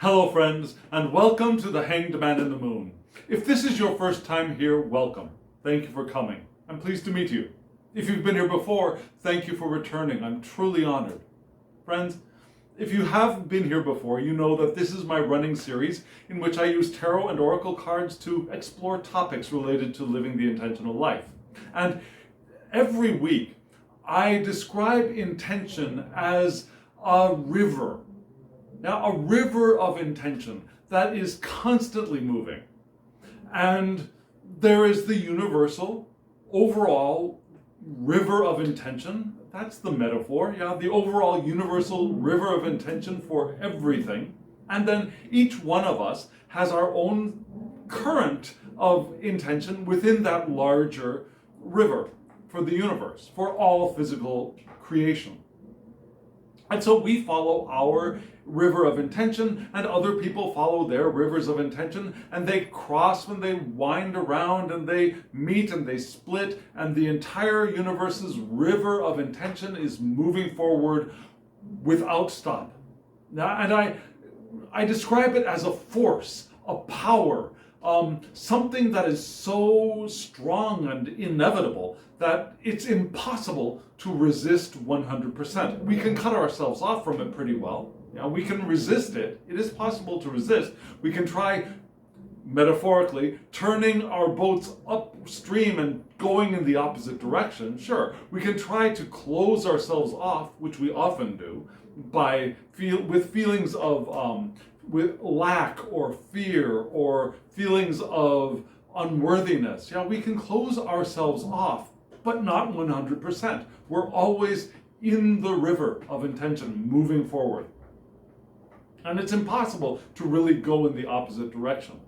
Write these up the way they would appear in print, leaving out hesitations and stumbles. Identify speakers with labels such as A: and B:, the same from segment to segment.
A: Hello friends, and welcome to the Hanged Man in the Moon. If this is your first time here, welcome. Thank you for coming. I'm pleased to meet you. If you've been here before, thank you for returning. I'm truly honored. Friends, if you have been here before, you know that this is my running series in which I use tarot and oracle cards to explore topics related to living the intentional life. And every week, I describe intention as a river. Now, a river of intention that is constantly moving. And there is the universal, overall river of intention. That's the metaphor, the overall universal river of intention for everything. And then each one of us has our own current of intention within that larger river for the universe, for all physical creation. And so we follow our river of intention, and other people follow their rivers of intention, and they cross when they wind around, and they meet and they split, and the entire universe's river of intention is moving forward without stop. Now, and I describe it as a force, a power, something that is so strong and inevitable that it's impossible to resist 100%. We can cut ourselves off from it pretty well. We can resist it. It is possible to resist. We can try, metaphorically, turning our boats upstream and going in the opposite direction. Sure, we can try to close ourselves off, which we often do, with feelings of with lack or fear or feelings of unworthiness. We can close ourselves off, but not 100%. We're always in the river of intention, moving forward. And it's impossible to really go in the opposite direction.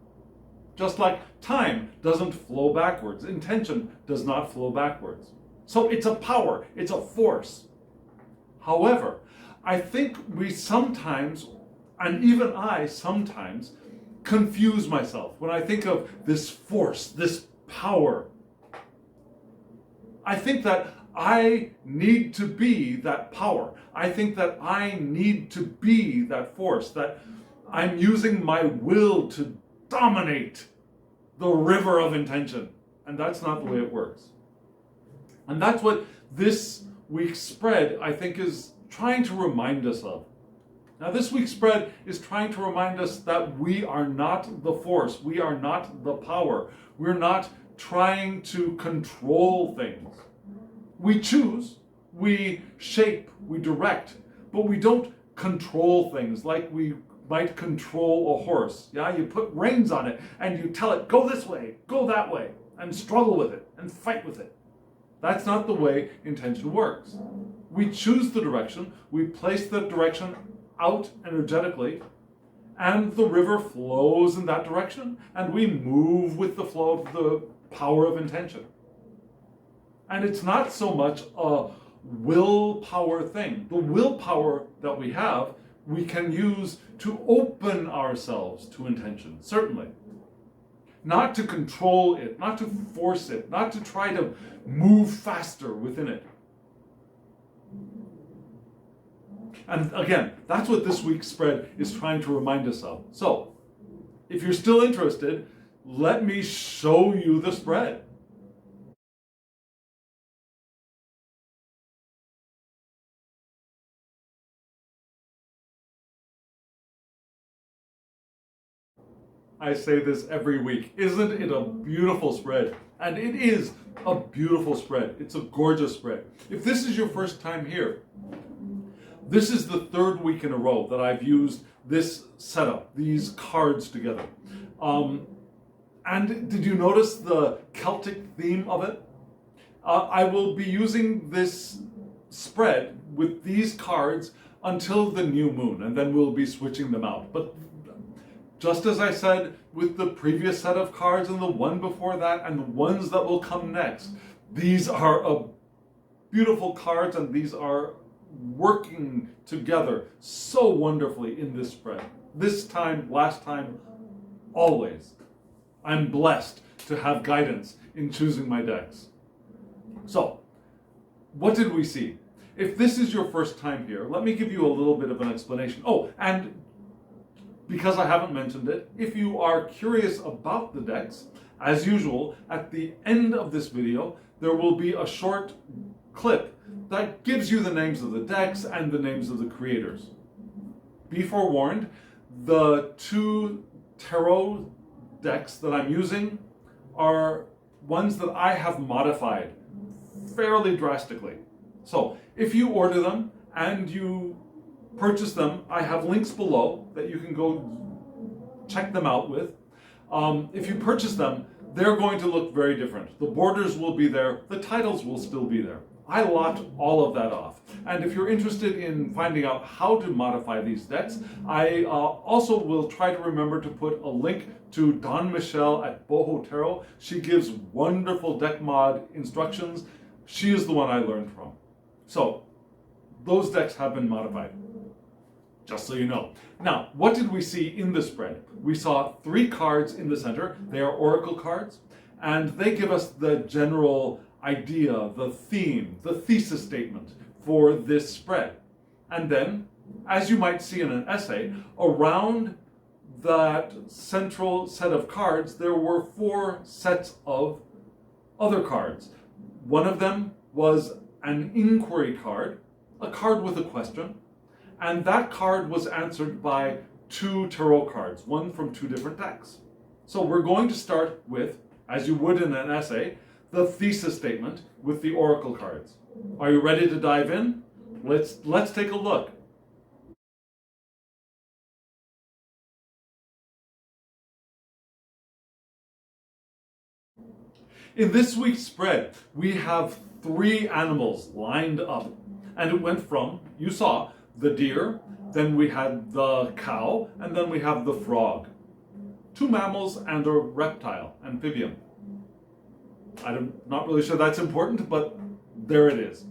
A: Just like time doesn't flow backwards, intention does not flow backwards. So it's a power, it's a force. However, I think we sometimes, and even I sometimes, confuse myself when I think of this force, this power. I think that I need to be that power. I think that I need to be that force, that I'm using my will to dominate the river of intention. And that's not the way it works. And that's what this week's spread, I think, is trying to remind us of. Now, this week's spread is trying to remind us that we are not the force. We are not the power. We're not trying to control things. We choose, we shape, we direct, but we don't control things like we might control a horse. You put reins on it and you tell it, go this way, go that way, and struggle with it and fight with it. That's not the way intention works. We choose the direction, we place the direction out energetically, and the river flows in that direction, and we move with the flow of the power of intention. And it's not so much a willpower thing. The willpower that we have, we can use to open ourselves to intention, certainly. Not to control it, not to force it, not to try to move faster within it. And again, that's what this week's spread is trying to remind us of. So, if you're still interested, let me show you the spread. I say this every week. Isn't it a beautiful spread? And it is a beautiful spread. It's a gorgeous spread. If this is your first time here, this is the third week in a row that I've used this setup, these cards together. And did you notice the Celtic theme of it? I will be using this spread with these cards until the new moon, and then we'll be switching them out. But just as I said with the previous set of cards and the one before that and the ones that will come next, these are beautiful cards, and these are working together so wonderfully in this spread. This time, last time, always. I'm blessed to have guidance in choosing my decks. So, what did we see? If this is your first time here, let me give you a little bit of an explanation. Oh, and because I haven't mentioned it, if you are curious about the decks, as usual, at the end of this video, there will be a short clip that gives you the names of the decks and the names of the creators. Be forewarned, the two tarot decks that I'm using are ones that I have modified fairly drastically. So if you order them and you purchase them, I have links below that you can go check them out with. If you purchase them, they're going to look very different. The borders will be there, the titles will still be there. I locked all of that off. And if you're interested in finding out how to modify these decks, I also will try to remember to put a link to Dawn Michelle at Boho Tarot. She gives wonderful deck mod instructions. She is the one I learned from. So, those decks have been modified, just so you know. Now, what did we see in the spread? We saw 3 cards in the center. They are oracle cards, and they give us the general idea, the theme, the thesis statement for this spread. And then, as you might see in an essay, around that central set of cards, there were 4 sets of other cards. One of them was an inquiry card, a card with a question, and that card was answered by 2 tarot cards, one from 2 different decks. So we're going to start with, as you would in an essay, the thesis statement with the oracle cards. Are you ready to dive in? Let's take a look. In this week's spread, we have 3 animals lined up, and it went from, you saw, the deer, then we had the cow, and then we have the frog. 2 mammals and a reptile, amphibian. I'm not really sure that's important, but there it is.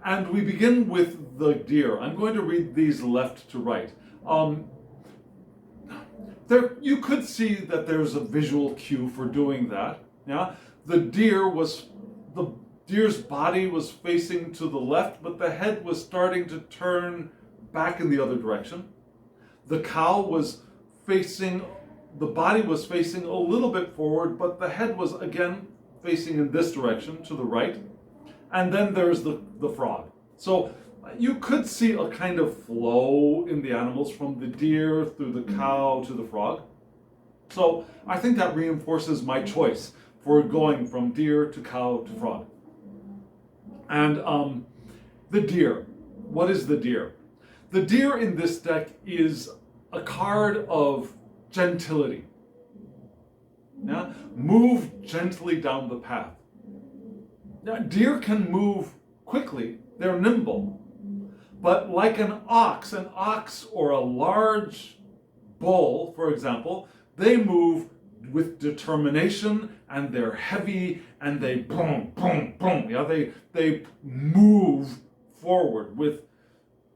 A: And we begin with the deer. I'm going to read these left to right. You could see that there's a visual cue for doing that. Yeah, the deer's body was facing to the left, but the head was starting to turn back in the other direction. The cow was the body was facing a little bit forward, but the head was again facing in this direction to the right. And then there's the frog. So you could see a kind of flow in the animals from the deer through the cow to the frog. So I think that reinforces my choice for going from deer to cow to frog. And the deer. What is the deer? The deer in this deck is a card of gentility. Yeah? Move gently down the path. Now, deer can move quickly, they're nimble. But like an ox or a large bull, for example, they move with determination, and they're heavy, and they boom, boom, boom. Yeah, they move forward with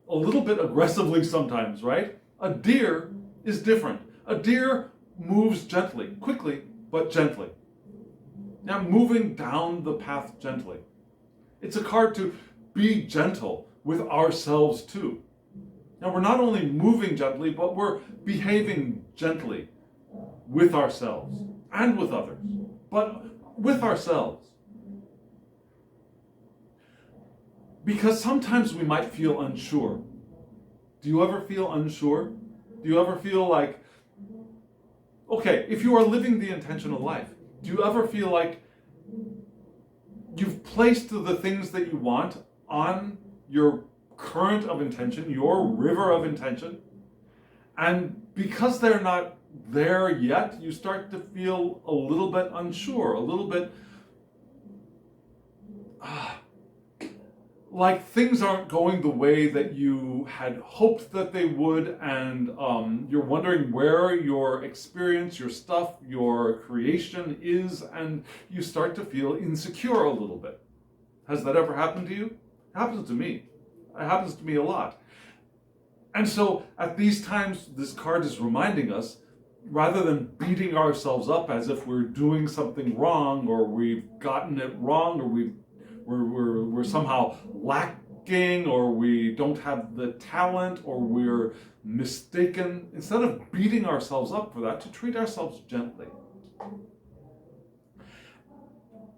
A: a little bit aggressively sometimes, right? A deer is different. A deer moves gently, quickly, but gently. Now, moving down the path gently. It's a card to be gentle with ourselves too. Now, we're not only moving gently, but we're behaving gently with ourselves and with others, but with ourselves. Because sometimes we might feel unsure. Do you ever feel unsure? Do you ever feel like, okay, if you are living the intentional life, do you ever feel like you've placed the things that you want on your current of intention, your river of intention, and because they're not there yet, you start to feel a little bit unsure, a little bit like things aren't going the way that you had hoped that they would, and you're wondering where your experience, your stuff, your creation is, and you start to feel insecure a little bit. Has that ever happened to you? It happens to me. It happens to me a lot. And so at these times, this card is reminding us, rather than beating ourselves up as if we're doing something wrong, or we've gotten it wrong, or we're somehow lacking, or we don't have the talent, or we're mistaken, instead of beating ourselves up for that, to treat ourselves gently.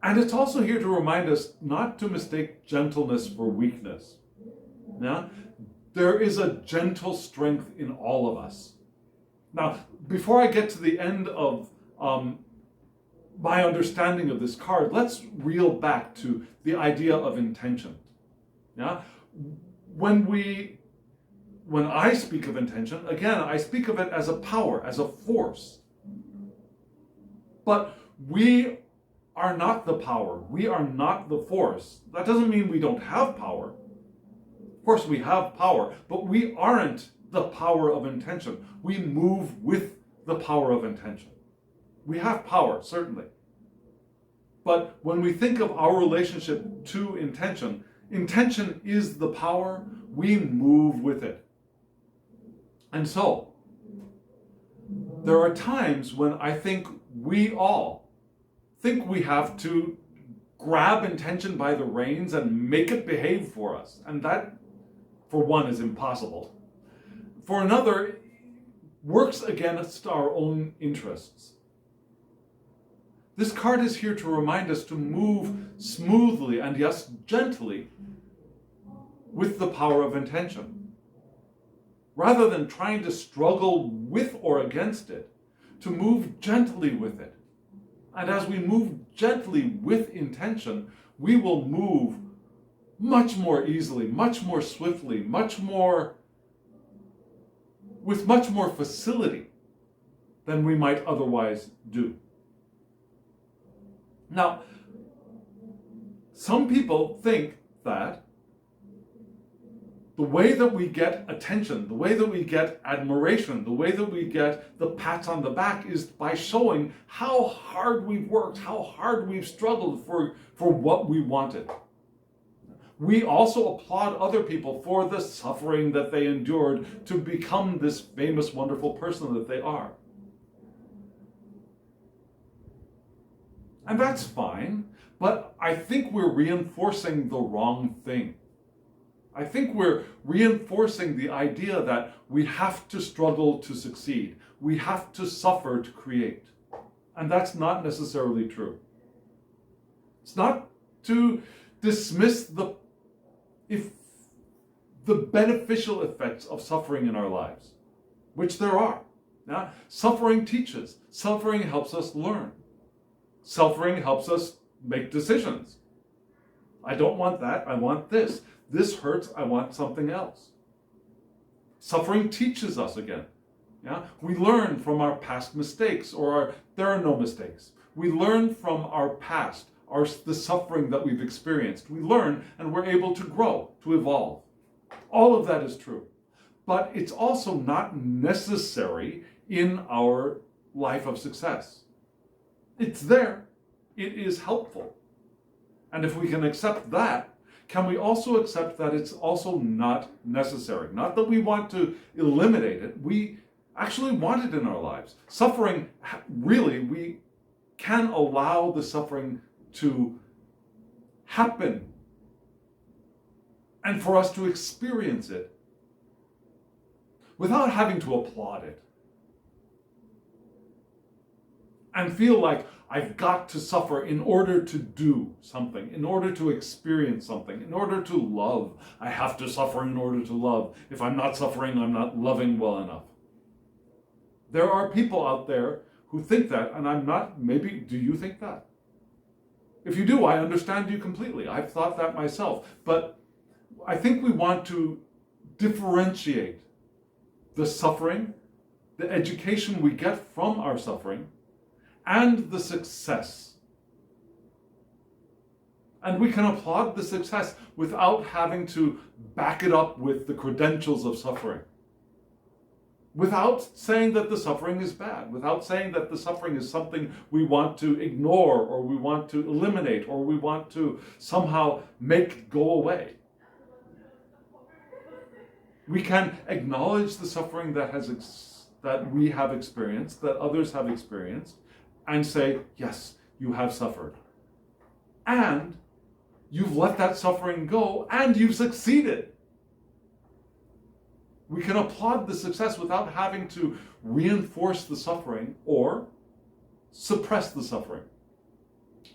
A: And it's also here to remind us not to mistake gentleness for weakness. Yeah? There is a gentle strength in all of us. Now, before I get to the end of my understanding of this card, let's reel back to the idea of intention. Yeah? When I speak of intention, again, I speak of it as a power, as a force. But we are not the power. We are not the force. That doesn't mean we don't have power. Of course, we have power, but we aren't the power of intention. We move with the power of intention. We have power, certainly. But when we think of our relationship to intention, intention is the power. We move with it. And so, there are times when I think we all think we have to grab intention by the reins and make it behave for us. And that, for one, is impossible. For another, works against our own interests. This card is here to remind us to move smoothly and, yes, gently with the power of intention. Rather than trying to struggle with or against it, to move gently with it. And as we move gently with intention, we will move much more easily, much more swiftly, with much more facility than we might otherwise do. Now, some people think that the way that we get attention, the way that we get admiration, the way that we get the pats on the back is by showing how hard we've worked, how hard we've struggled for what we wanted. We also applaud other people for the suffering that they endured to become this famous, wonderful person that they are. And that's fine, but I think we're reinforcing the wrong thing. I think we're reinforcing the idea that we have to struggle to succeed. We have to suffer to create. And that's not necessarily true. It's not to dismiss the beneficial effects of suffering in our lives, which there are. Now, suffering teaches. Suffering helps us learn. Suffering helps us make decisions. I don't want that, I want this. This hurts, I want something else. Suffering teaches us again. Yeah? We learn from our past mistakes, there are no mistakes. We learn from our past, the suffering that we've experienced. We learn and we're able to grow, to evolve. All of that is true. But it's also not necessary in our life of success. It's there. It is helpful. And if we can accept that, can we also accept that it's also not necessary? Not that we want to eliminate it. We actually want it in our lives. Suffering, really, we can allow the suffering to happen and for us to experience it without having to applaud it and feel like I've got to suffer in order to do something, in order to experience something, in order to love. I have to suffer in order to love. If I'm not suffering, I'm not loving well enough. There are people out there who think that, and I'm not. Maybe, do you think that? If you do, I understand you completely. I've thought that myself. But I think we want to differentiate the suffering, the education we get from our suffering, and the success. And we can applaud the success without having to back it up with the credentials of suffering. Without saying that the suffering is bad, without saying that the suffering is something we want to ignore, or we want to eliminate, or we want to somehow make go away. We can acknowledge the suffering that we have experienced, that others have experienced, and say, yes, you have suffered. And you've let that suffering go and you've succeeded. We can applaud the success without having to reinforce the suffering or suppress the suffering.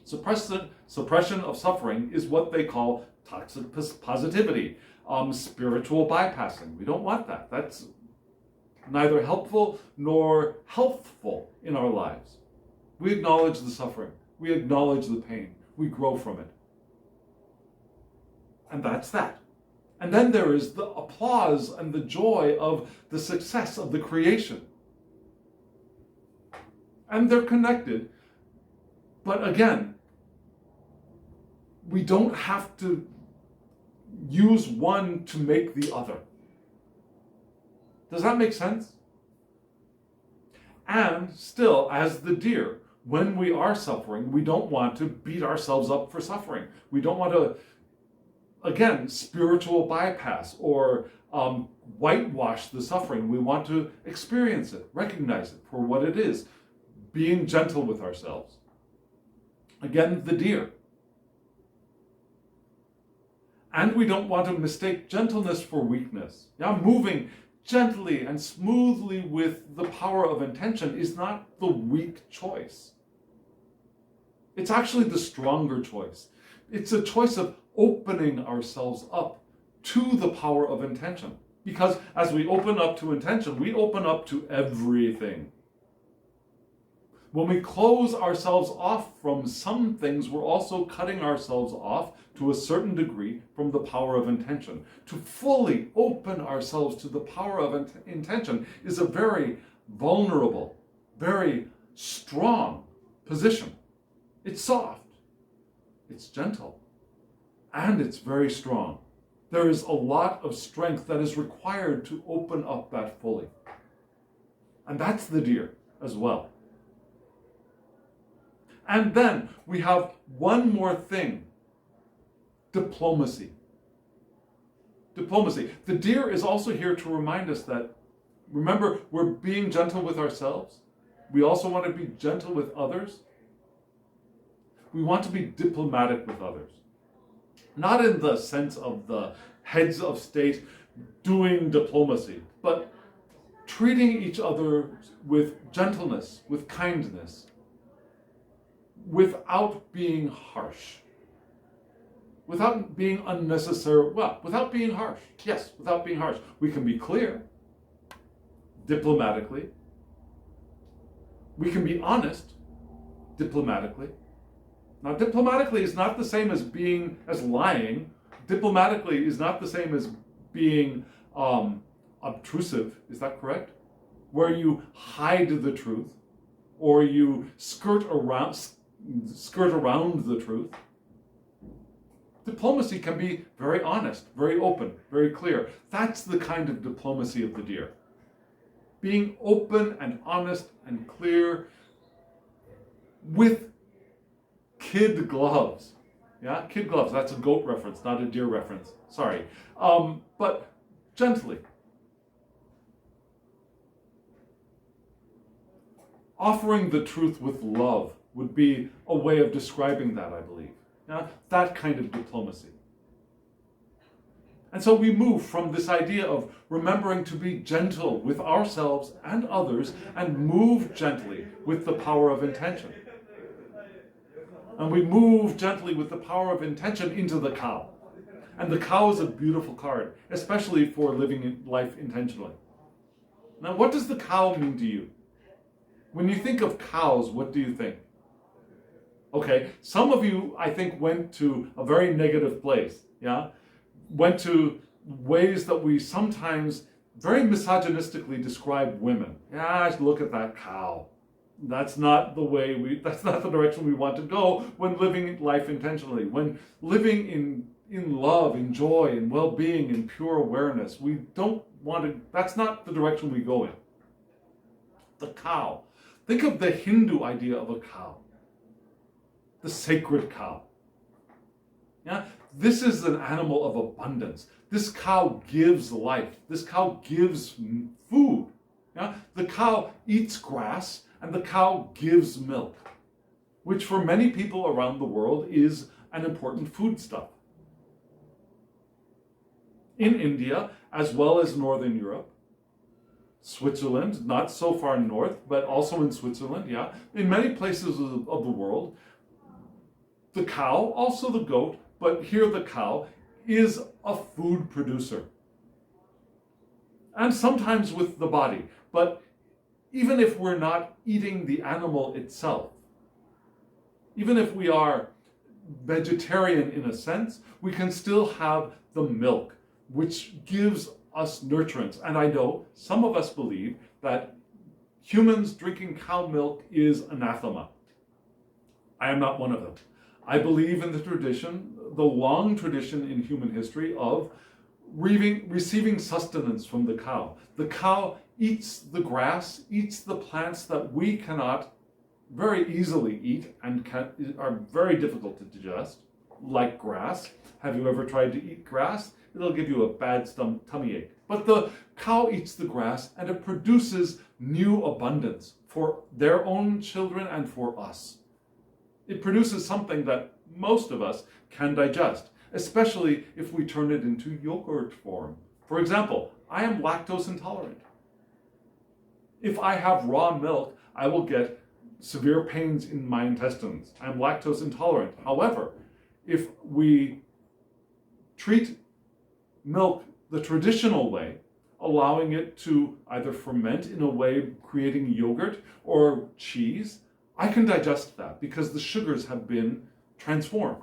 A: Suppression of suffering is what they call toxic positivity, spiritual bypassing. We don't want that. That's neither helpful nor healthful in our lives. We acknowledge the suffering. We acknowledge the pain. We grow from it. And that's that. And then there is the applause and the joy of the success of the creation. And they're connected. But again, we don't have to use one to make the other. Does that make sense? And still, as the deer, when we are suffering, we don't want to beat ourselves up for suffering. We don't want to, again, spiritual bypass or whitewash the suffering. We want to experience it, recognize it for what it is, being gentle with ourselves. Again, the deer. And we don't want to mistake gentleness for weakness. Yeah, moving gently and smoothly with the power of intention is not the weak choice. It's actually the stronger choice. It's a choice of opening ourselves up to the power of intention. Because as we open up to intention, we open up to everything. When we close ourselves off from some things, we're also cutting ourselves off to a certain degree from the power of intention. To fully open ourselves to the power of intention is a very vulnerable, very strong position. It's soft, it's gentle, and it's very strong. There is a lot of strength that is required to open up that fully. And that's the deer as well. And then we have one more thing. Diplomacy. Diplomacy. The deer is also here to remind us that, remember, we're being gentle with ourselves. We also want to be gentle with others. We want to be diplomatic with others. Not in the sense of the heads of state doing diplomacy, but treating each other with gentleness, with kindness, without being harsh. Without being unnecessary, without being harsh. Yes, without being harsh. We can be clear, diplomatically. We can be honest, diplomatically. Now, diplomatically is not the same as lying. Diplomatically is not the same as being obtrusive. Is that correct? Where you hide the truth, or you skirt around the truth. Diplomacy can be very honest, very open, very clear. That's the kind of diplomacy of the deer. Being open and honest and clear with kid gloves. Yeah, kid gloves. That's a goat reference, not a deer reference. Sorry. But gently. Offering the truth with love would be a way of describing that, I believe. Yeah? That kind of diplomacy. And so we move from this idea of remembering to be gentle with ourselves and others and move gently with the power of intention. And we move gently with the power of intention into the cow. And the cow is a beautiful card, especially for living life intentionally. Now, what does the cow mean to you? When you think of cows, what do you think? Okay, some of you, I think, went to a very negative place, yeah? Went to ways that we sometimes very misogynistically describe women. Yeah, look at that cow. That's not that's not the direction we want to go when living life intentionally. When living in love, in joy, in well-being, in pure awareness, we don't want to, that's not the direction we go in. The cow. Think of the Hindu idea of a cow. The sacred cow. Yeah? This is an animal of abundance. This cow gives life. This cow gives food. Yeah? The cow eats grass and the cow gives milk, which for many people around the world is an important foodstuff. In India, as well as Northern Europe, Switzerland, not so far north, but also in Switzerland, yeah, in many places of the world, the cow, also the goat, but here the cow, is a food producer. And sometimes with the body, but even if we're not eating the animal itself, even if we are vegetarian in a sense, we can still have the milk, which gives us nutrients. And I know some of us believe that humans drinking cow milk is anathema. I am not one of them. I believe in the tradition, the long tradition in human history of receiving sustenance from the cow. The cow eats the grass, eats the plants that we cannot very easily eat and are very difficult to digest, like grass. Have you ever tried to eat grass? It'll give you a bad tummy ache. But the cow eats the grass and it produces new abundance for their own children and for us. It produces something that most of us can digest, especially if we turn it into yogurt form. For example, I am lactose intolerant. If I have raw milk, I will get severe pains in my intestines. I'm lactose intolerant. However, if we treat milk the traditional way, allowing it to either ferment in a way creating yogurt or cheese, I can digest that because the sugars have been transformed.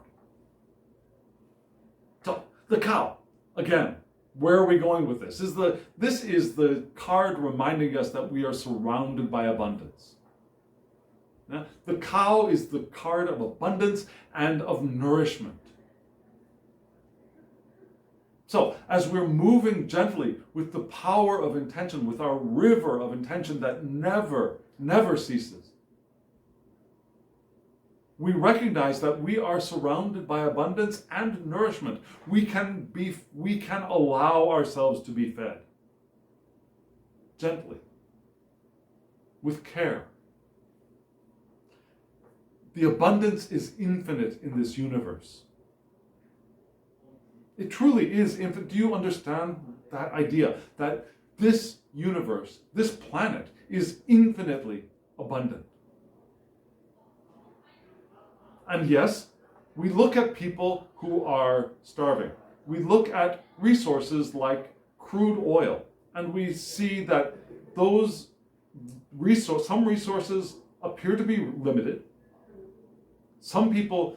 A: So, the cow, again, where are we going with this? This is the card reminding us that we are surrounded by abundance. Now, the cow is the card of abundance and of nourishment. So, as we're moving gently with the power of intention, with our river of intention that never, never ceases, we recognize that we are surrounded by abundance and nourishment. We can allow ourselves to be fed gently, with care. The abundance is infinite in this universe. It truly is infinite. Do you understand that idea? That this universe, this planet, is infinitely abundant. And yes, we look at people who are starving. We look at resources like crude oil, and we see that some resources appear to be limited. Some people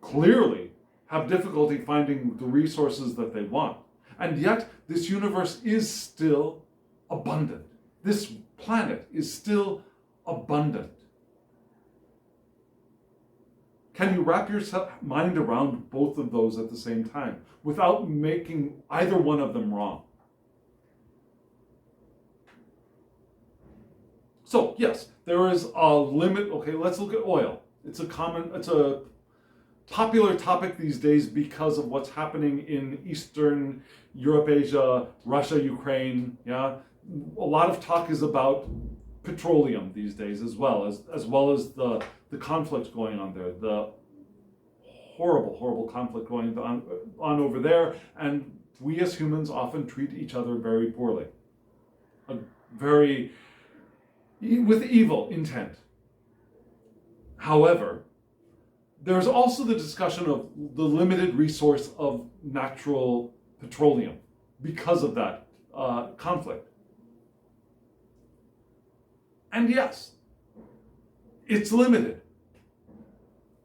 A: clearly have difficulty finding the resources that they want. And yet, this universe is still abundant. This planet is still abundant. Can you wrap your mind around both of those at the same time without making either one of them wrong? So, yes, there is a limit. Okay, let's look at oil. It's a popular topic these days because of what's happening in Eastern Europe, Asia, Russia, Ukraine. Yeah, a lot of talk is about petroleum these days, as well as the conflict going on there, the horrible conflict going on over there, and we as humans often treat each other very poorly, with evil intent. However, there's also the discussion of the limited resource of natural petroleum because of that conflict. And yes, it's limited.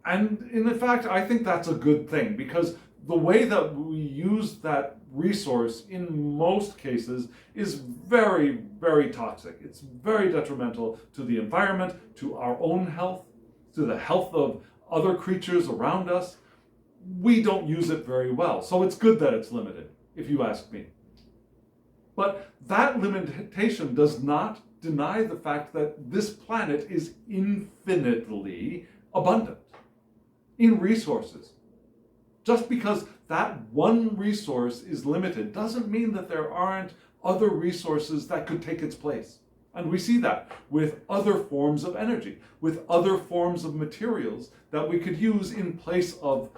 A: And in fact, I think that's a good thing, because the way that we use that resource in most cases is very, very toxic. It's very detrimental to the environment, to our own health, to the health of other creatures around us. We don't use it very well. So it's good that it's limited, if you ask me. But that limitation does not deny the fact that this planet is infinitely abundant in resources. Just because that one resource is limited doesn't mean that there aren't other resources that could take its place. And we see that with other forms of energy, with other forms of materials that we could use in place of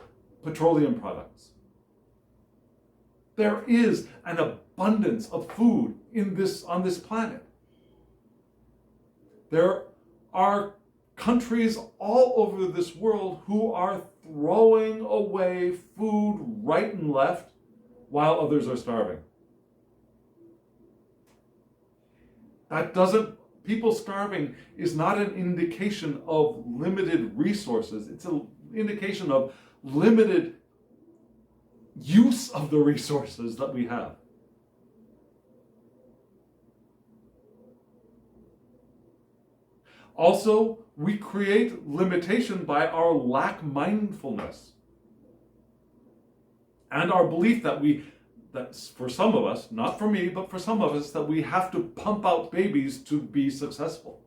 A: petroleum products. There is an abundance of food on this planet. There are countries all over this world who are throwing away food right and left while others are starving. People starving is not an indication of limited resources. It's an indication of limited use of the resources that we have. Also, we create limitation by our lack mindfulness and our belief that's for some of us, not for me, but for some of us, that we have to pump out babies to be successful.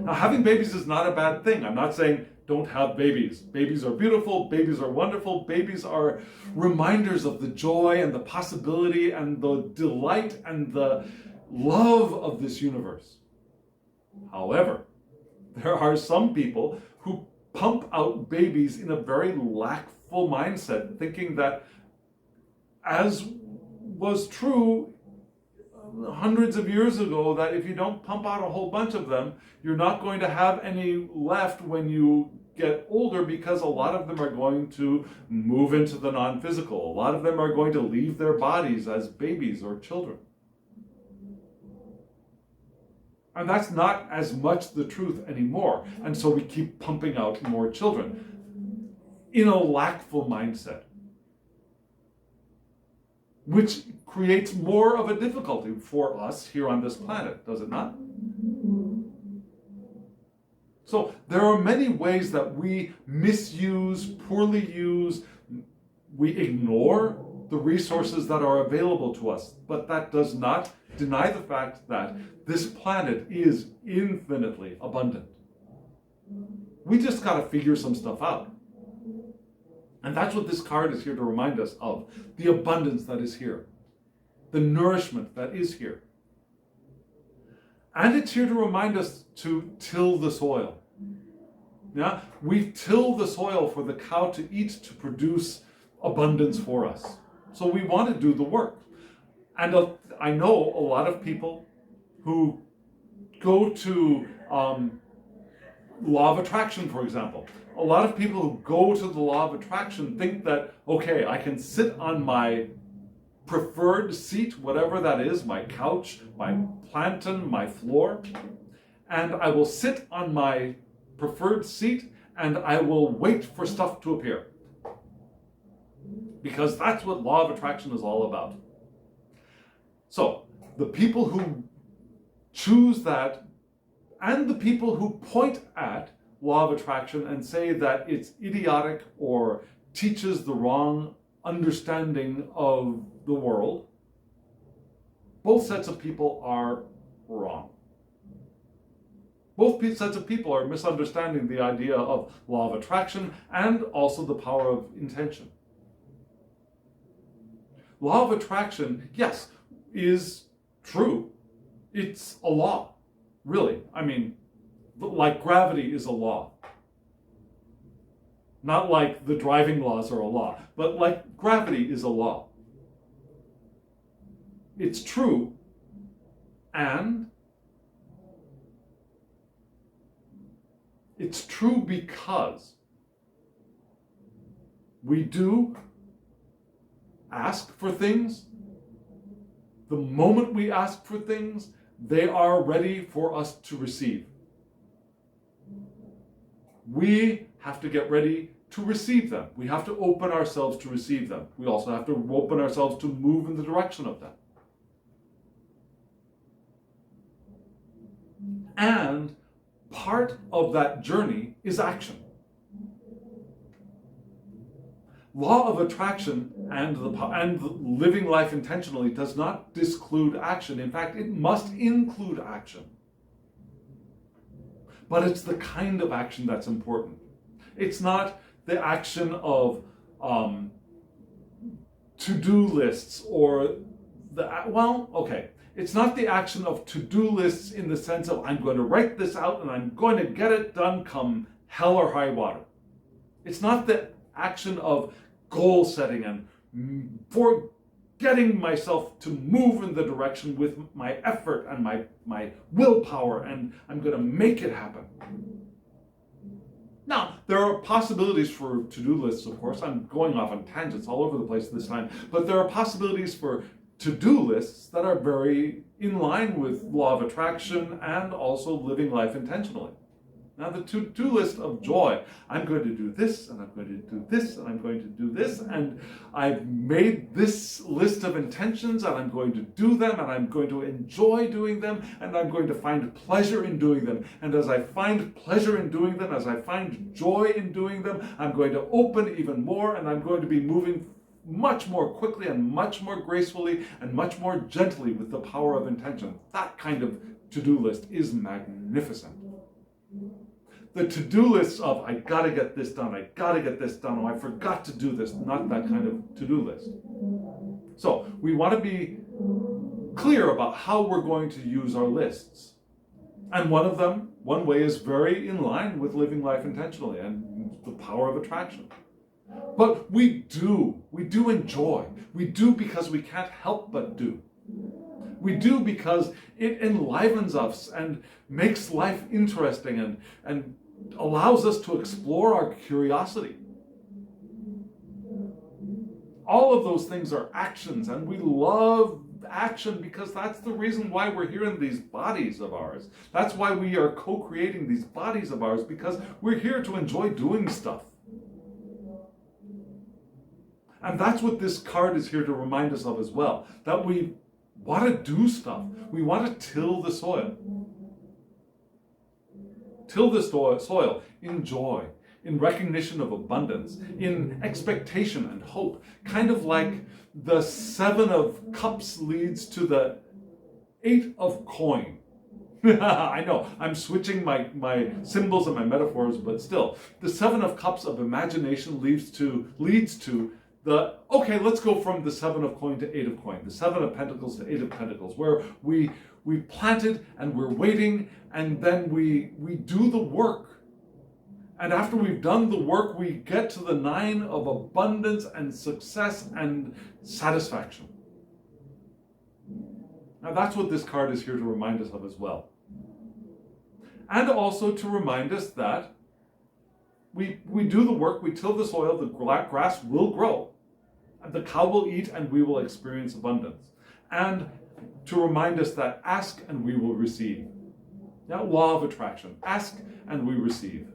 A: Now, having babies is not a bad thing. I'm not saying don't have babies. Babies are beautiful. Babies are wonderful. Babies are reminders of the joy and the possibility and the delight and the love of this universe. However, there are some people who pump out babies in a very lackful mindset, thinking that, as was true hundreds of years ago, that if you don't pump out a whole bunch of them, you're not going to have any left when you get older, because a lot of them are going to move into the non-physical. A lot of them are going to leave their bodies as babies or children. And that's not as much the truth anymore. And so we keep pumping out more children in a lackful mindset, which creates more of a difficulty for us here on this planet, does it not? So there are many ways that we misuse, poorly use, we ignore the resources that are available to us, but that does not deny the fact that this planet is infinitely abundant. We just got to figure some stuff out. And that's what this card is here to remind us of, the abundance that is here, the nourishment that is here. And it's here to remind us to till the soil. Yeah? We till the soil for the cow to eat, to produce abundance for us. So we want to do the work. And I know a lot of people who go to law of attraction, for example. A lot of people who go to the law of attraction think that, okay, I can sit on my preferred seat, whatever that is, my couch, my plantain, my floor, and I will sit on my preferred seat and I will wait for stuff to appear. Because that's what law of attraction is all about. So, the people who choose that, and the people who point at law of attraction and say that it's idiotic or teaches the wrong understanding of the world, both sets of people are wrong. Both sets of people are misunderstanding the idea of law of attraction and also the power of intention. Law of attraction, yes, is true. It's a law, really. I mean, like gravity is a law. Not like the driving laws are a law, but like gravity is a law. It's true, and it's true because we do ask for things. The moment we ask for things, they are ready for us to receive. We have to get ready to receive them. We have to open ourselves to receive them. We also have to open ourselves to move in the direction of them. And part of that journey is action. Law of attraction and living life intentionally does not disclude action. In fact, it must include action. But it's the kind of action that's important. It's not the action of to-do lists or It's not the action of to-do lists in the sense of I'm going to write this out and I'm going to get it done come hell or high water. It's not the action of goal setting and for getting myself to move in the direction with my effort and my willpower, and I'm going to make it happen. Now, there are possibilities for to-do lists, of course. I'm going off on tangents all over the place this time, but there are possibilities for to-do lists that are very in line with law of attraction and also living life intentionally. Now, the to-do list of joy, I'm going to do this, and I'm going to do this, and I'm going to do this, and I've made this list of intentions, and I'm going to do them, and I'm going to enjoy doing them, and I'm going to find pleasure in doing them. And as I find pleasure in doing them, as I find joy in doing them, I'm going to open even more, and I'm going to be moving much more quickly and much more gracefully and much more gently with the power of intention. That kind of to-do list is magnificent. The to-do lists of, I gotta get this done, I gotta get this done, oh, I forgot to do this, not that kind of to-do list. So we want to be clear about how we're going to use our lists. And one way is very in line with living life intentionally and the power of attraction. But we do enjoy. We do because we can't help but do. We do because it enlivens us and makes life interesting and allows us to explore our curiosity. All of those things are actions, and we love action because that's the reason why we're here in these bodies of ours. That's why we are co-creating these bodies of ours, because we're here to enjoy doing stuff. And that's what this card is here to remind us of as well, that we want to do stuff. We want to till the soil. Till the soil in joy, in recognition of abundance, in expectation and hope. Kind of like the 7 of cups leads to the 8 of coin. I know, I'm switching my symbols and my metaphors, but still. The 7 of cups of imagination leads to okay, let's go from the 7 of coin to 8 of coin, the 7 of pentacles to 8 of pentacles, where we planted and we're waiting, and then we do the work. And after we've done the work, we get to the 9 of abundance and success and satisfaction. Now that's what this card is here to remind us of as well. And also to remind us that we do the work, we till the soil, the grass will grow, and the cow will eat, and we will experience abundance. And to remind us that ask and we will receive. Now, law of attraction, ask and we receive.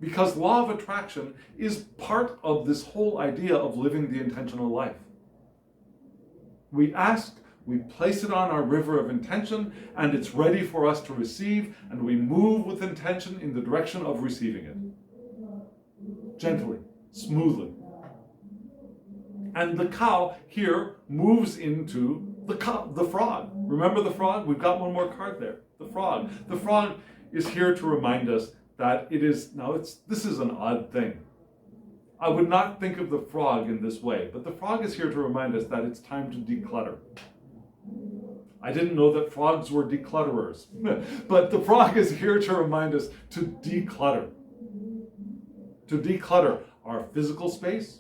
A: Because law of attraction is part of this whole idea of living the intentional life. We ask, we place it on our river of intention, and it's ready for us to receive, and we move with intention in the direction of receiving it. Gently, smoothly. And the cow here moves into the frog. Remember the frog? We've got one more card there. The frog. The frog is here to remind us that this is an odd thing. I would not think of the frog in this way, but the frog is here to remind us that it's time to declutter. I didn't know that frogs were declutterers, but the frog is here to remind us to declutter. To declutter our physical space,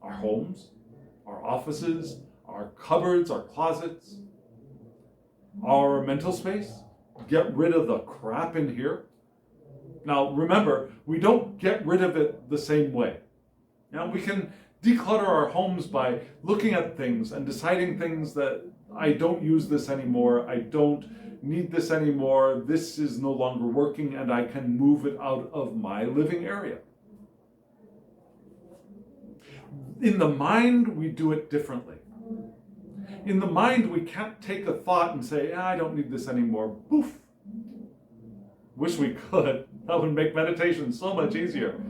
A: our homes, our offices, our cupboards, our closets, our mental space. Get rid of the crap in here. Now remember, we don't get rid of it the same way. Now we can declutter our homes by looking at things and deciding things that I don't use this anymore, I don't need this anymore, this is no longer working, and I can move it out of my living area. In the mind, we do it differently. In the mind, we can't take a thought and say, I don't need this anymore. Poof. Wish we could. That would make meditation so much easier.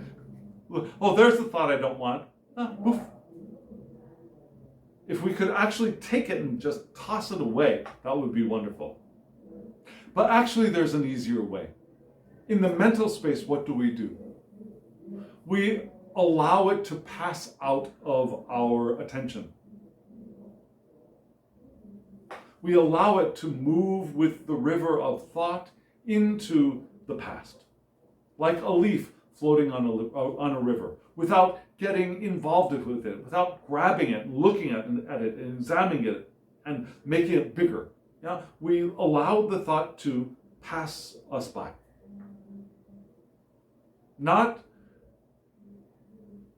A: Oh, there's the thought I don't want. Poof. If we could actually take it and just toss it away, that would be wonderful. But actually, there's an easier way. In the mental space, what do? We allow it to pass out of our attention. We allow it to move with the river of thought into the past, like a leaf floating on a river, without getting involved with it, without grabbing it, and looking at it, and examining it, and making it bigger. Yeah? We allow the thought to pass us by. Not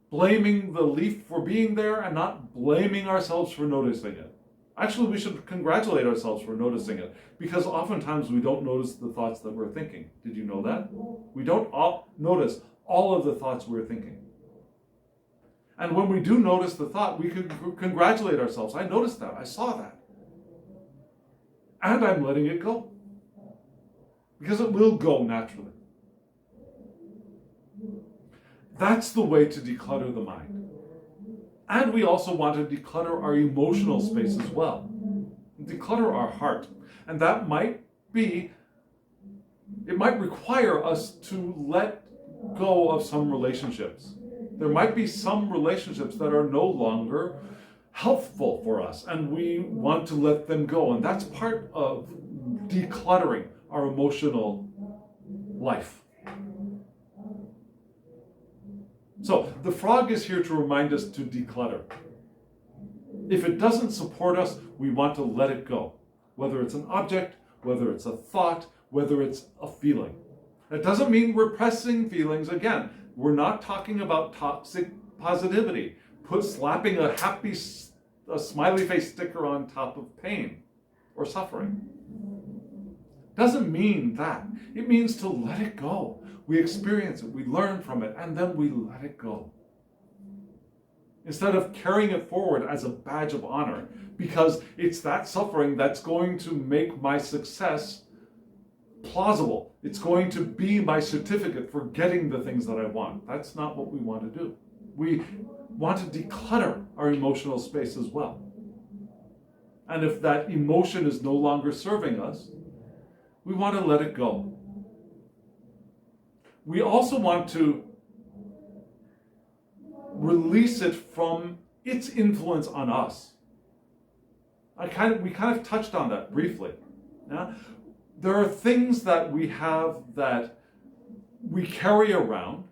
A: blaming the leaf for being there and not blaming ourselves for noticing it. Actually, we should congratulate ourselves for noticing it, because oftentimes we don't notice the thoughts that we're thinking. Did you know that? We don't notice all of the thoughts we're thinking. And when we do notice the thought, we can congratulate ourselves. I noticed that. I saw that. And I'm letting it go. Because it will go naturally. That's the way to declutter the mind. And we also want to declutter our emotional space as well. Declutter our heart. And that might require us to let go of some relationships. There might be some relationships that are no longer helpful for us, and we want to let them go. And that's part of decluttering our emotional life. So the frog is here to remind us to declutter. If it doesn't support us, we want to let it go. Whether it's an object, whether it's a thought, whether it's a feeling. That doesn't mean repressing feelings. Again, we're not talking about toxic positivity. Slapping a smiley face sticker on top of pain or suffering. Doesn't mean that. It means to let it go. We experience it, we learn from it, and then we let it go. Instead of carrying it forward as a badge of honor, because it's that suffering that's going to make my success plausible. It's going to be my certificate for getting the things that I want. That's not what we want to do. We want to declutter our emotional space as well. And if that emotion is no longer serving us, we want to let it go. We also want to release it from its influence on us. We kind of touched on that briefly. Yeah? There are things that we have that we carry around,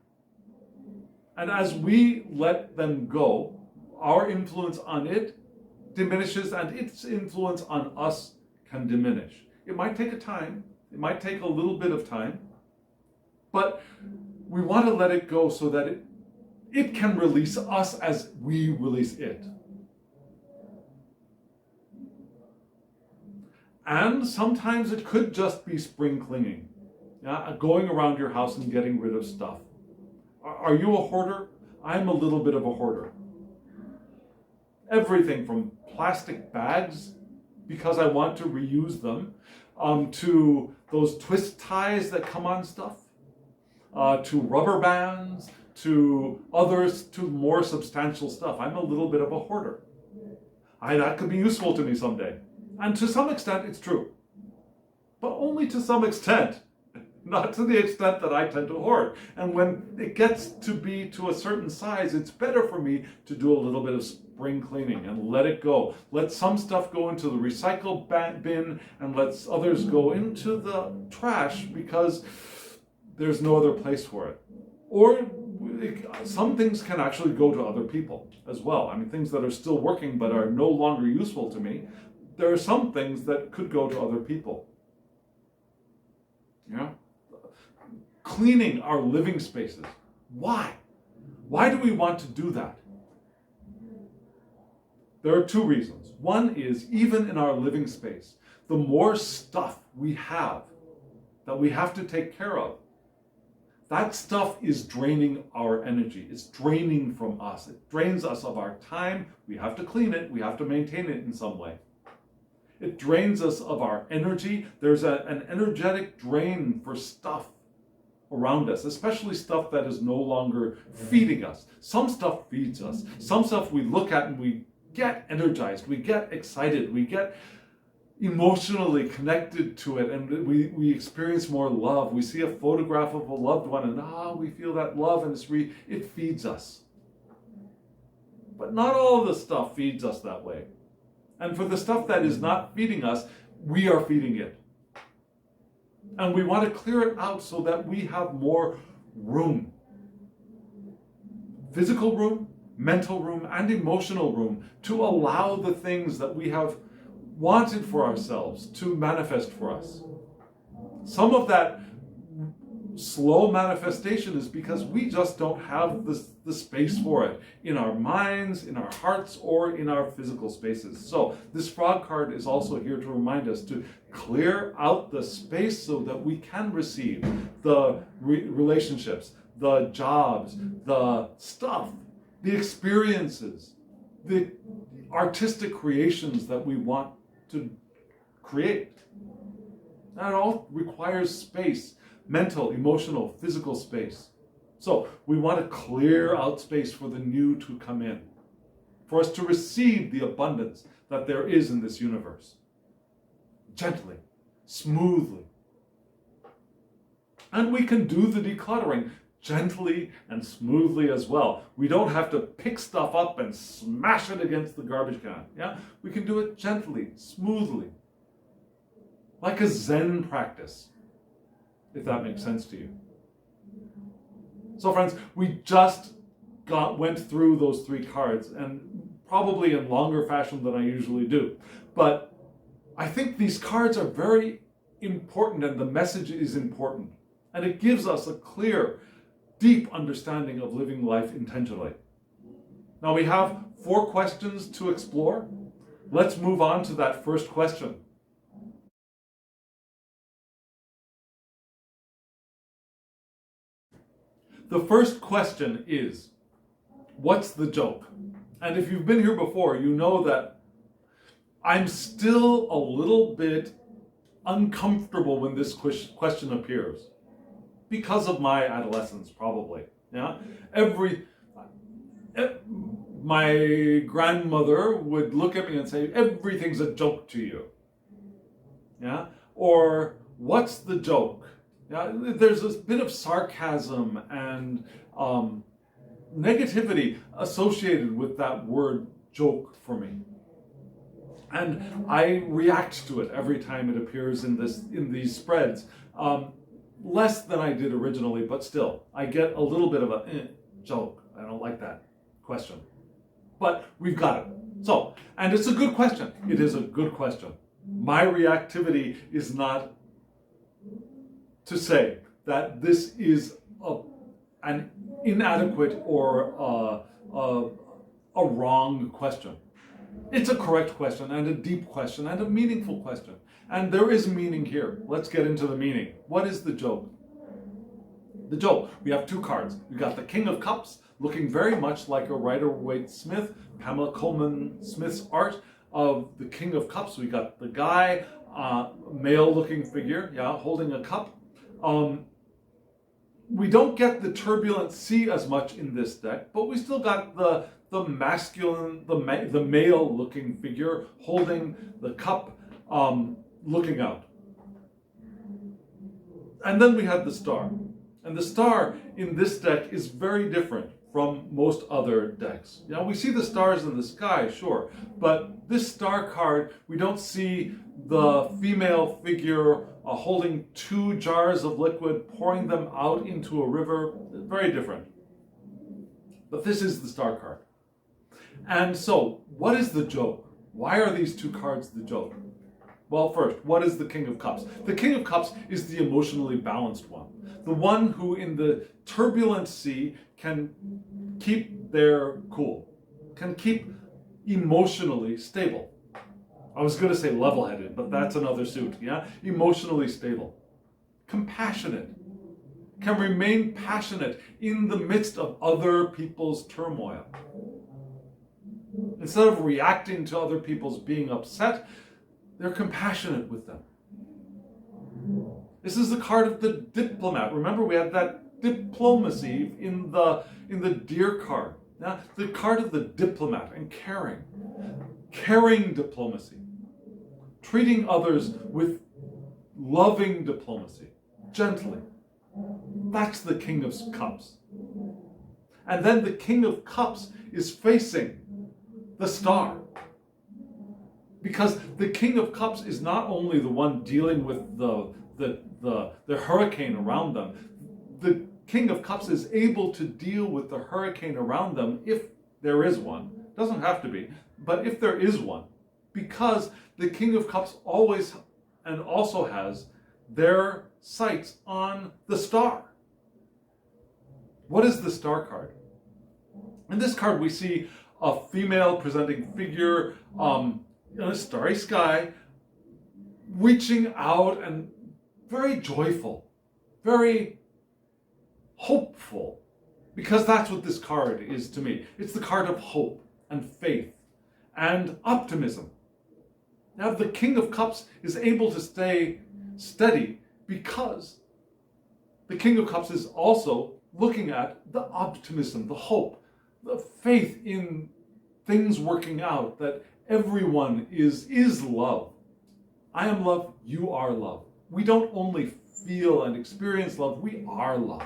A: and as we let them go, our influence on it diminishes, and its influence on us can diminish. It might take a time, it might take a little bit of time, but we want to let it go so that it can release us as we release it. And sometimes it could just be spring cleaning, going around your house and getting rid of stuff. Are you a hoarder? I'm a little bit of a hoarder. Everything from plastic bags, because I want to reuse them, to those twist ties that come on stuff, to rubber bands, to others, to more substantial stuff. I'm a little bit of a hoarder. That could be useful to me someday. And to some extent, it's true. But only to some extent. Not to the extent that I tend to hoard. And when it gets to be to a certain size, it's better for me to do a little bit of spring cleaning and let it go. Let some stuff go into the recycle bin and let others go into the trash because there's no other place for it. Or some things can actually go to other people as well. I mean, things that are still working but are no longer useful to me. There are some things that could go to other people. Yeah? Cleaning our living spaces. Why? Why do we want to do that? There are two reasons. One is, even in our living space, the more stuff we have that we have to take care of, that stuff is draining our energy. It's draining from us. It drains us of our time. We have to clean it. We have to maintain it in some way. It drains us of our energy. There's an energetic drain for stuff around us, especially stuff that is no longer feeding us. Some stuff feeds us. Some stuff we look at and we get energized. We get excited. We get emotionally connected to it, and we experience more love. We see a photograph of a loved one and we feel that love, and it feeds us. But not all of the stuff feeds us that way. And for the stuff that is not feeding us, we are feeding it. And we want to clear it out so that we have more room. Physical room, mental room, and emotional room to allow the things that we have wanted for ourselves to manifest for us. Some of that slow manifestation is because we just don't have the space for it in our minds, in our hearts, or in our physical spaces. So this frog card is also here to remind us to clear out the space so that we can receive the relationships, the jobs, the stuff, the experiences, the artistic creations that we want to create. That all requires space. Mental, emotional, physical space. So we want to clear out space for the new to come in, for us to receive the abundance that there is in this universe. Gently, smoothly. And we can do the decluttering gently and smoothly as well. We don't have to pick stuff up and smash it against the garbage can. Yeah? We can do it gently, smoothly, like a Zen practice, if that makes sense to you. So friends, we just went through those 3 cards, and probably in longer fashion than I usually do. But I think these cards are very important, and the message is important. And it gives us a clear, deep understanding of living life intentionally. Now we have 4 questions to explore. Let's move on to that first question. The first question is, what's the joke? And if you've been here before, you know that I'm still a little bit uncomfortable when this question appears. Because of my adolescence, probably. Yeah? My grandmother would look at me and say, everything's a joke to you. Yeah? Or, what's the joke? Yeah, there's this bit of sarcasm and negativity associated with that word joke for me. And I react to it every time it appears in these spreads. Less than I did originally, but still, I get a little bit of a joke. I don't like that question. But we've got it. So, and it's a good question. It is a good question. My reactivity is not to say that this is an inadequate or a wrong question. It's a correct question and a deep question and a meaningful question. And there is meaning here. Let's get into the meaning. What is the joke? The joke. We have 2 cards. We got the King of Cups, looking very much like a Rider-Waite Smith, Pamela Coleman Smith's art of the King of Cups. We got the guy, male-looking figure, holding a cup. We don't get the turbulent sea as much in this deck, but we still got the masculine, the male-looking figure holding the cup, looking out. And then we had the star. And the star in this deck is very different from most other decks. We see the stars in the sky, sure, but this star card, we don't see the female figure holding 2 jars of liquid, pouring them out into a river. Very different. But this is the star card. And so, what is the joke? Why are these 2 cards the joke? Well, first, what is the King of Cups? The King of Cups is the emotionally balanced one. The one who in the turbulent sea can keep their cool, can keep emotionally stable. I was going to say level-headed, but that's another suit, Emotionally stable. Compassionate. Can remain passionate in the midst of other people's turmoil. Instead of reacting to other people's being upset, they're compassionate with them. This is the card of the diplomat. Remember, we had that diplomacy in the Deer card. The card of the diplomat and caring. Caring diplomacy. Treating others with loving diplomacy. Gently. That's the King of Cups. And then the King of Cups is facing the star. Because the King of Cups is not only the one dealing with the hurricane around them. The King of Cups is able to deal with the hurricane around them if there is one. Doesn't have to be, but if there is one. Because the King of Cups always and also has their sights on the star. What is the star card? In this card we see a female presenting figure in a starry sky, reaching out and very joyful, very hopeful, because that's what this card is to me. It's the card of hope and faith and optimism. Now, the King of Cups is able to stay steady because the King of Cups is also looking at the optimism, the hope, the faith in things working out, that everyone is love. I am love, you are love. We don't only feel and experience love, we are love.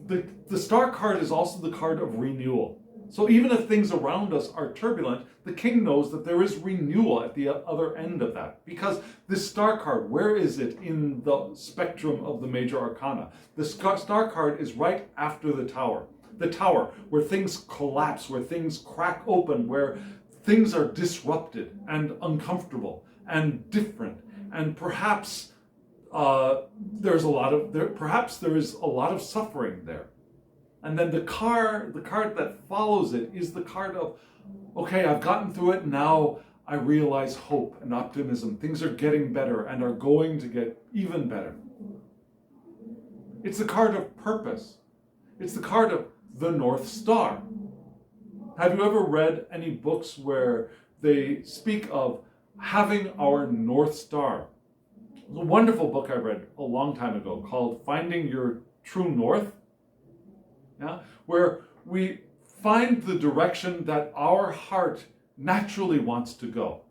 A: The star card is also the card of renewal. So even if things around us are turbulent, the king knows that there is renewal at the other end of that. Because this star card, where is it in the spectrum of the major arcana? The star card is right after the tower. The tower, where things collapse, where things crack open, where things are disrupted and uncomfortable and different, and perhaps there is a lot of suffering there. And then the card that follows it is the card of, okay, I've gotten through it, now I realize hope and optimism. Things are getting better and are going to get even better. It's the card of purpose. It's the card of the North Star. Have you ever read any books where they speak of having our North Star? There's a wonderful book I read a long time ago called Finding Your True North, where we find the direction that our heart naturally wants to go,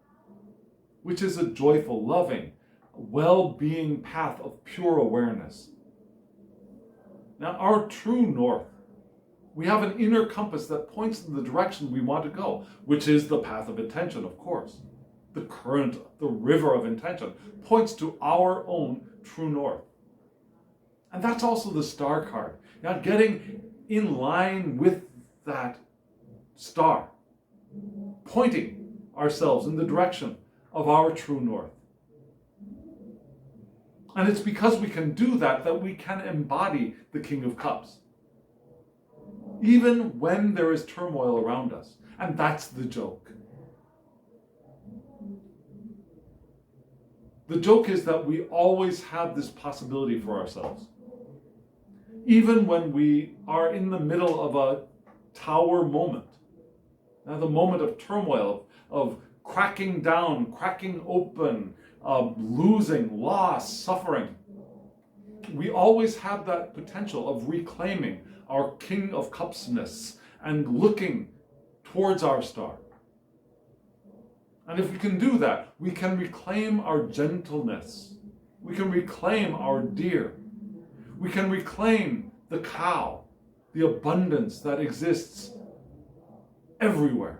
A: which is a joyful, loving, well-being path of pure awareness. Now, our true north, we have an inner compass that points in the direction we want to go, which is the path of intention, of course. The current, the river of intention, points to our own true north. And that's also the star card. Now, getting in line with that star, pointing ourselves in the direction of our true north. And it's because we can do that that we can embody the King of Cups, even when there is turmoil around us. And that's the joke. The joke is that we always have this possibility for ourselves. Even when we are in the middle of a tower moment, now the moment of turmoil, of cracking down, cracking open, losing, loss, suffering, we always have that potential of reclaiming our King of Cupsness and looking towards our star. And if we can do that, we can reclaim our gentleness. We can reclaim our deer. We can reclaim the cow, the abundance that exists everywhere.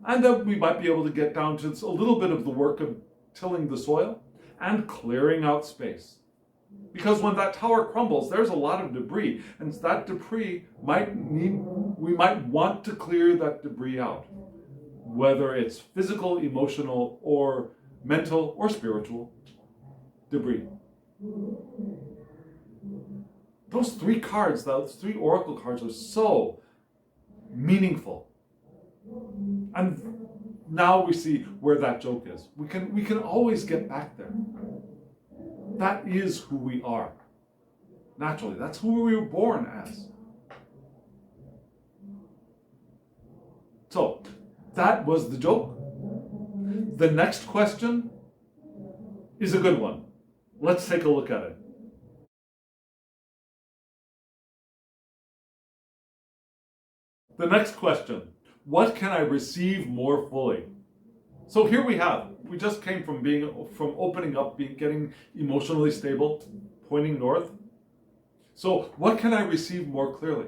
A: And then we might be able to get down to a little bit of the work of tilling the soil and clearing out space. Because when that tower crumbles, there's a lot of debris, and that debris we might want to clear that debris out, whether it's physical, emotional, or mental, or spiritual debris. Those three cards, those three oracle cards, are so meaningful. And now we see where that joke is. We can always get back there. That is who we are. Naturally, that's who we were born as. So, that was the joke. The next question is a good one. Let's take a look at it. The next question, what can I receive more fully? So here we just came from opening up, getting emotionally stable, pointing north. So what can I receive more clearly?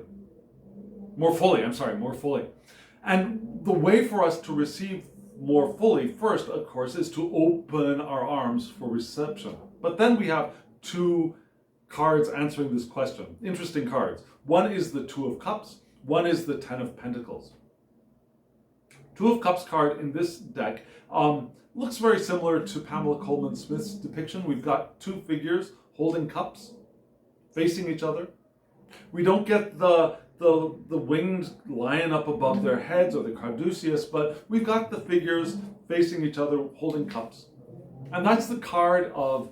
A: More fully, I'm sorry, more fully. And the way for us to receive more fully, first, of course, is to open our arms for reception. But then we have two cards answering this question. Interesting cards. One is the Two of Cups. One is the Ten of Pentacles. Two of Cups card in this deck looks very similar to Pamela Coleman Smith's depiction. We've got two figures holding cups, facing each other. We don't get the winged lion up above their heads or the caduceus, but we've got the figures facing each other holding cups. And that's the card of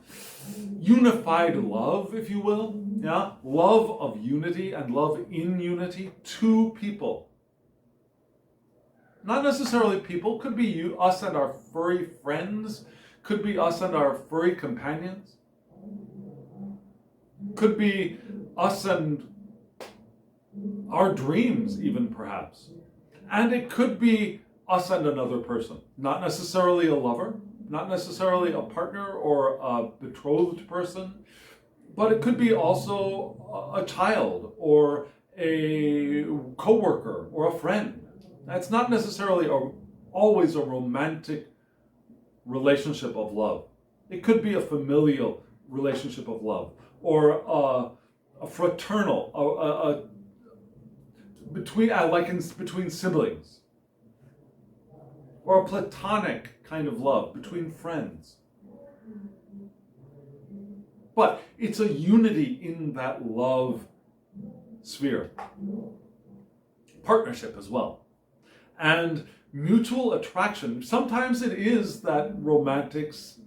A: unified love, if you will. Yeah, love of unity and love in unity. Two people. Not necessarily people, could be you, us and our furry friends, could be us and our furry companions, could be us and our dreams even perhaps. And it could be us and another person, not necessarily a lover, not necessarily a partner or a betrothed person, but it could be also a child or a coworker or a friend. It's not necessarily always a romantic relationship of love. It could be a familial relationship of love, or a fraternal, between siblings, or a platonic kind of love between friends. But it's a unity in that love sphere. Partnership as well. And mutual attraction, sometimes it is that romantics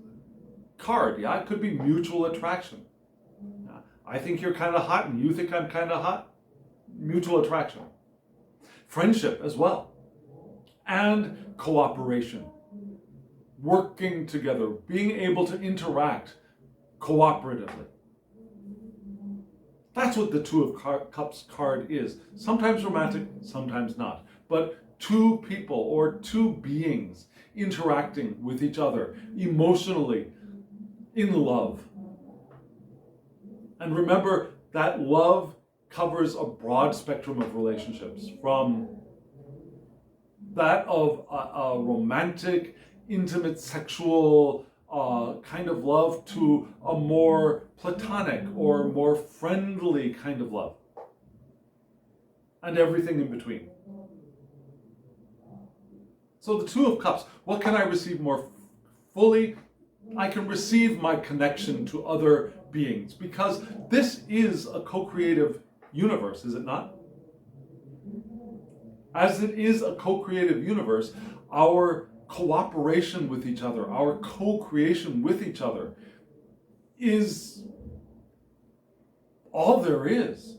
A: card. Yeah, it could be mutual attraction. I think you're kind of hot and you think I'm kind of hot. Mutual attraction. Friendship as well. And cooperation. Working together, being able to interact cooperatively. That's what the Two of Cups card is. Sometimes romantic, sometimes not. But two people or two beings interacting with each other emotionally in love. And remember that love covers a broad spectrum of relationships, from that of a romantic, intimate, sexual kind of love to a more platonic or more friendly kind of love. And everything in between. So the Two of Cups, what can I receive more fully? I can receive my connection to other beings, because this is a co-creative universe, is it not? As it is a co-creative universe, our cooperation with each other, our co-creation with each other is all there is.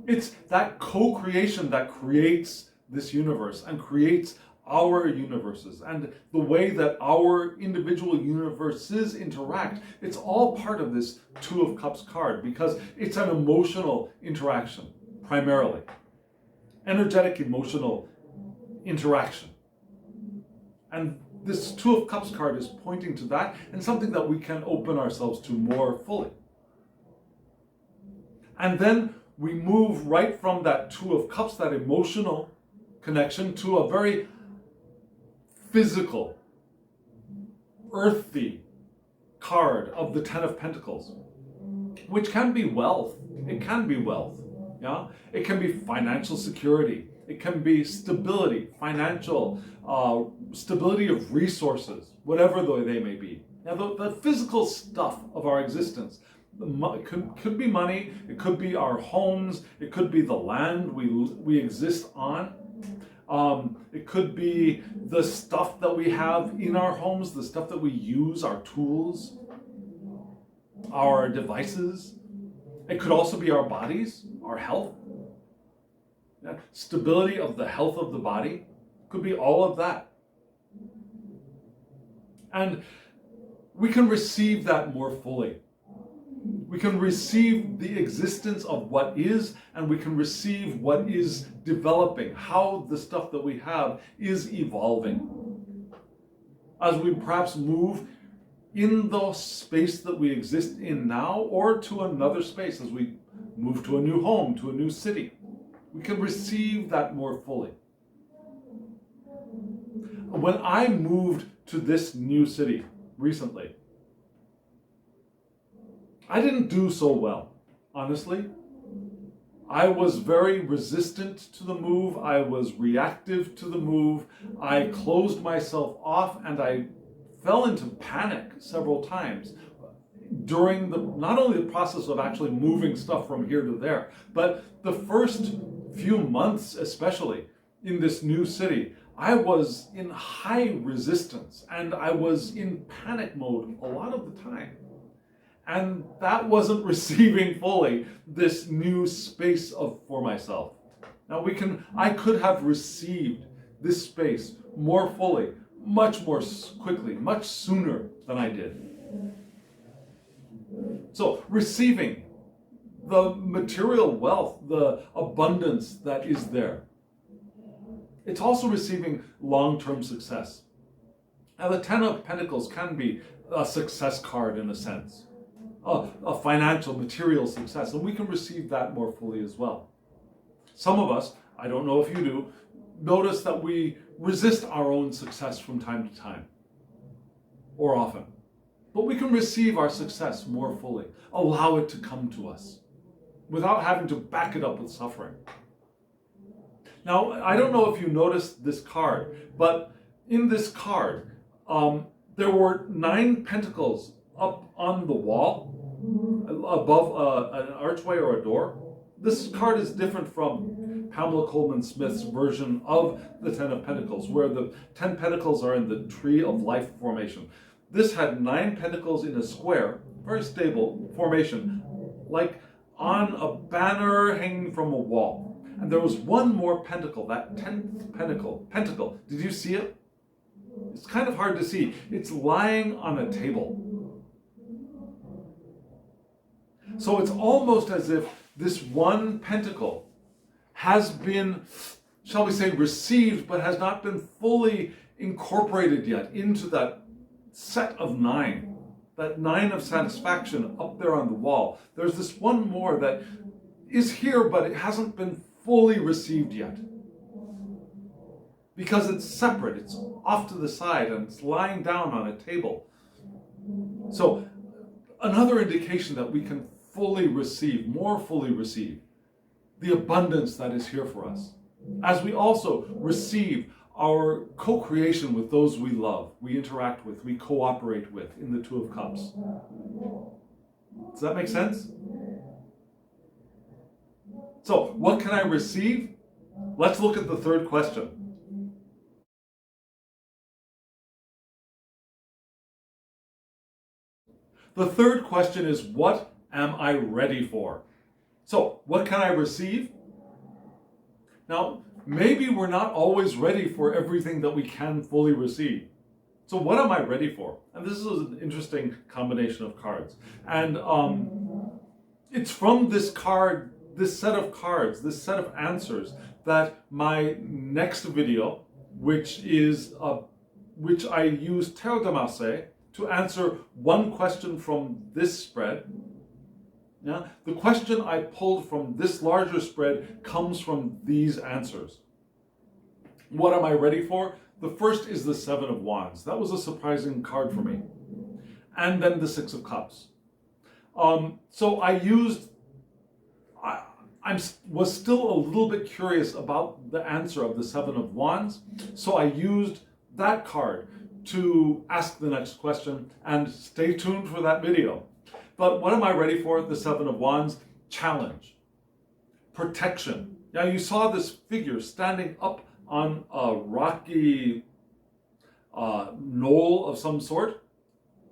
A: It's that co-creation that creates this universe and creates our universes, and the way that our individual universes interact. It's all part of this Two of Cups card, because it's an emotional interaction, primarily. Energetic, emotional interaction. And this Two of Cups card is pointing to that, and something that we can open ourselves to more fully. And then we move right from that Two of Cups, that emotional connection, to a very physical, earthy card of the Ten of Pentacles, which can be wealth. It can be wealth. Yeah? It can be financial security. It can be stability, financial stability of resources, whatever they may be. Now, the physical stuff of our existence. It could be money, it could be our homes, it could be the land we exist on. It could be the stuff that we have in our homes, the stuff that we use, our tools, our devices. It could also be our bodies, our health. Yeah, stability of the health of the body. Could be all of that. And we can receive that more fully. We can receive the existence of what is, and we can receive what is developing, how the stuff that we have is evolving. As we perhaps move in the space that we exist in now, or to another space, as we move to a new home, to a new city. We can receive that more fully. When I moved to this new city recently, I didn't do so well, honestly. I was very resistant to the move. I was reactive to the move. I closed myself off and I fell into panic several times during not only the process of actually moving stuff from here to there, but the first few months especially in this new city, I was in high resistance and I was in panic mode a lot of the time. And that wasn't receiving fully this new space for myself. Now I could have received this space more fully, much more quickly, much sooner than I did. So receiving the material wealth, the abundance that is there. It's also receiving long-term success. Now the Ten of Pentacles can be a success card in a sense. A financial, material success, and we can receive that more fully as well. Some of us, I don't know if you do, notice that we resist our own success from time to time, or often. But we can receive our success more fully, allow it to come to us, without having to back it up with suffering. Now, I don't know if you noticed this card, but in this card, there were 9 pentacles up on the wall, above an archway or a door. This card is different from Pamela Coleman Smith's version of the Ten of Pentacles, where the 10 pentacles are in the tree of life formation. This had 9 pentacles in a square, very stable formation, like on a banner hanging from a wall. And there was one more pentacle, that 10th pentacle. Did you see it? It's kind of hard to see. It's lying on a table. So it's almost as if this one pentacle has been, shall we say, received, but has not been fully incorporated yet into that set of 9, that 9 of satisfaction up there on the wall. There's this one more that is here, but it hasn't been fully received yet. Because it's separate, it's off to the side, and it's lying down on a table. So another indication that we can fully receive, more fully receive, the abundance that is here for us, as we also receive our co-creation with those we love, we interact with, we cooperate with in the Two of Cups. Does that make sense? So, what can I receive? Let's look at the third question. The third question is, what am I ready for? So, what can I receive? Now, maybe we're not always ready for everything that we can fully receive. So what am I ready for? And this is an interesting combination of cards. And it's from this card, this set of cards, this set of answers, that my next video, which I use Tarot de Marseille to answer one question from this spread. Yeah? The question I pulled from this larger spread comes from these answers. What am I ready for? The first is the Seven of Wands. That was a surprising card for me. And then the Six of Cups. So I was still a little bit curious about the answer of the Seven of Wands. So I used that card to ask the next question, and stay tuned for that video. But what am I ready for? The Seven of Wands, challenge, protection. Now you saw this figure standing up on a rocky knoll of some sort.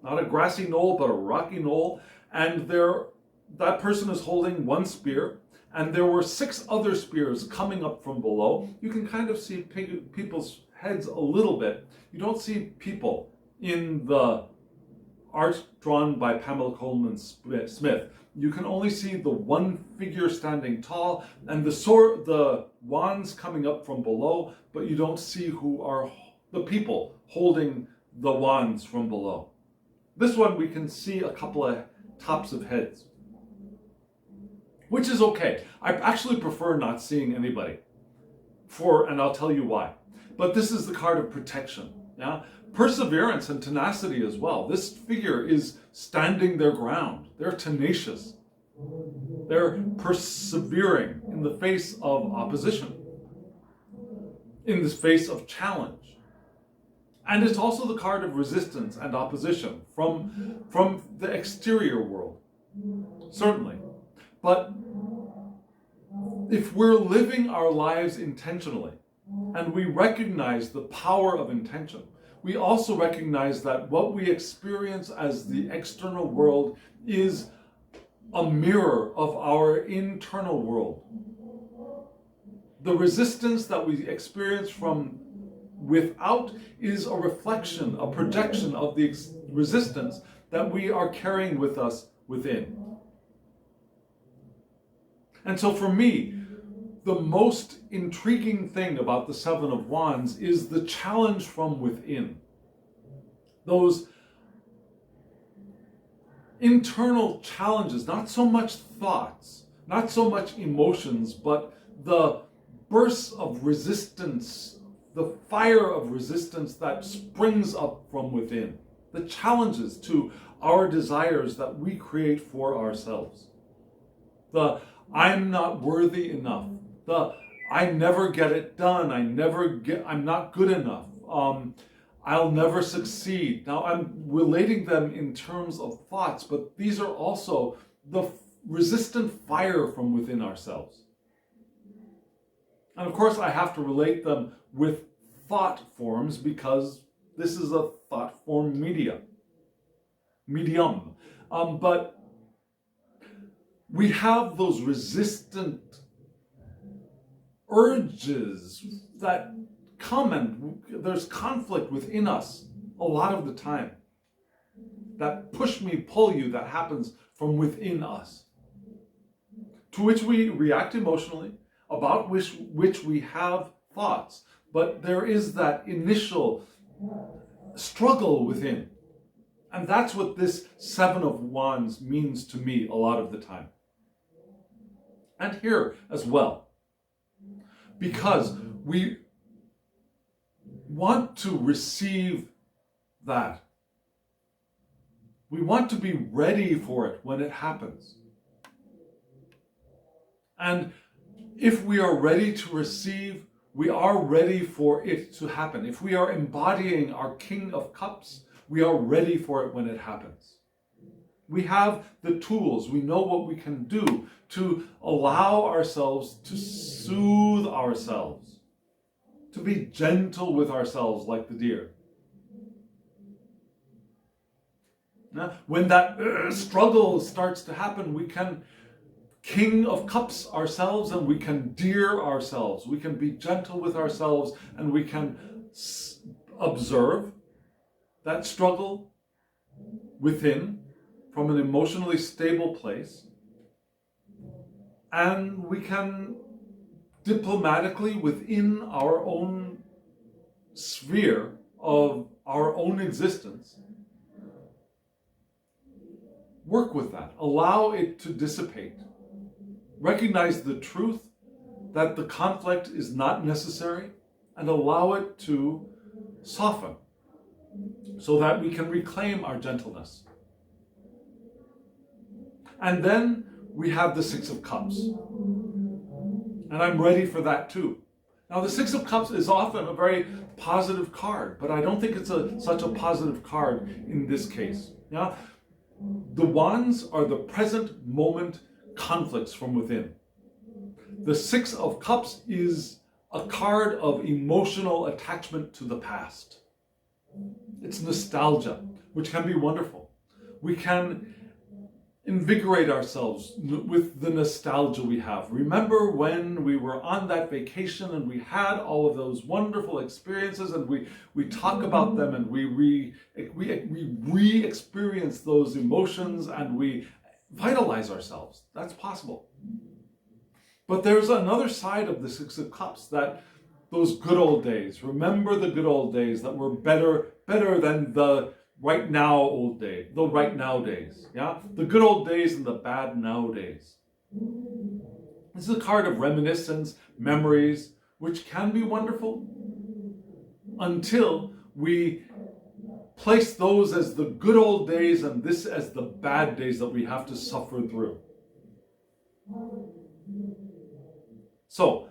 A: Not a grassy knoll, but a rocky knoll. And that person is holding one spear, and there were 6 other spears coming up from below. You can kind of see people's heads a little bit. You don't see people in the art drawn by Pamela Coleman Smith. You can only see the one figure standing tall and the wands coming up from below, but you don't see who are the people holding the wands from below. This one we can see a couple of tops of heads. which is okay. I actually prefer not seeing anybody, and I'll tell you why. But this is the card of protection. Yeah, perseverance and tenacity as well. This figure is standing their ground. They're tenacious. They're persevering in the face of opposition, in the face of challenge. And it's also the card of resistance and opposition from the exterior world, certainly. But if we're living our lives intentionally, and we recognize the power of intention, we also recognize that what we experience as the external world is a mirror of our internal world. The resistance that we experience from without is a reflection, a projection of the resistance that we are carrying with us within. And so for me, the most intriguing thing about the Seven of Wands is the challenge from within. Those internal challenges, not so much thoughts, not so much emotions, but the bursts of resistance, the fire of resistance that springs up from within, the challenges to our desires that we create for ourselves. The I'm not worthy enough. The I never get it done. I'm not good enough. I'll never succeed. Now I'm relating them in terms of thoughts, but these are also the resistant fire from within ourselves. And of course I have to relate them with thought forms because this is a thought form medium. But we have those resistant urges that come, and there's conflict within us a lot of the time. That push me, pull you that happens from within us, to which we react emotionally, about which we have thoughts. But there is that initial struggle within. And that's what this Seven of Wands means to me a lot of the time. And here as well. Because we want to receive that. We want to be ready for it when it happens. And if we are ready to receive, we are ready for it to happen. If we are embodying our King of Cups, we are ready for it when it happens. We have the tools. We know what we can do to allow ourselves to soothe ourselves, to be gentle with ourselves like the deer. Now, when that struggle starts to happen, we can King of Cups ourselves and we can deer ourselves. We can be gentle with ourselves and we can observe that struggle within from an emotionally stable place. And we can diplomatically within our own sphere of our own existence work with that. Allow it to dissipate. Recognize the truth that the conflict is not necessary and allow it to soften so that we can reclaim our gentleness. And then we have the Six of Cups. And I'm ready for that too. Now the Six of Cups is often a very positive card, but I don't think it's such a positive card in this case. Yeah? The Wands are the present moment conflicts from within. The Six of Cups is a card of emotional attachment to the past. It's nostalgia, which can be wonderful. We can invigorate ourselves with the nostalgia we have. Remember when we were on that vacation and we had all of those wonderful experiences, and we talk about them and we re-experience those emotions and we vitalize ourselves. That's possible. But there's another side of the Six of Cups, that those good old days. Remember the good old days that were better than the right now old day, the right now days. Yeah? The good old days and the bad now days. This is a card of reminiscence, memories, which can be wonderful until we place those as the good old days and this as the bad days that we have to suffer through. So,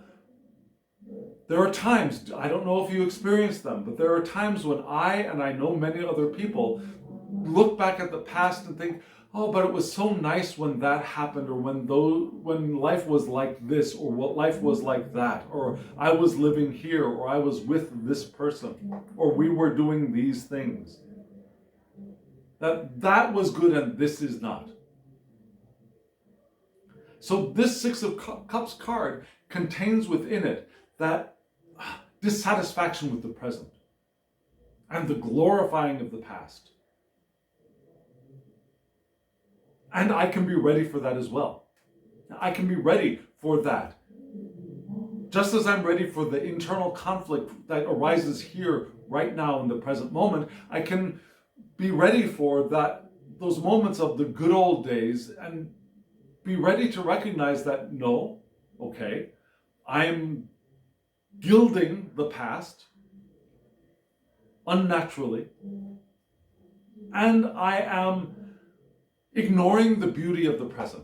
A: there are times, I don't know if you experience them, but there are times when I know many other people, look back at the past and think, oh, but it was so nice when that happened, or when life was like this, or what life was like that, or I was living here, or I was with this person, or we were doing these things. That was good and this is not. So this Six of Cups card contains within it that dissatisfaction with the present and the glorifying of the past. And I can be ready for that as well. I can be ready for that. Just as I'm ready for the internal conflict that arises here right now in the present moment, I can be ready for those moments of the good old days and be ready to recognize that, no, okay, I'm gilding the past unnaturally, and I am ignoring the beauty of the present.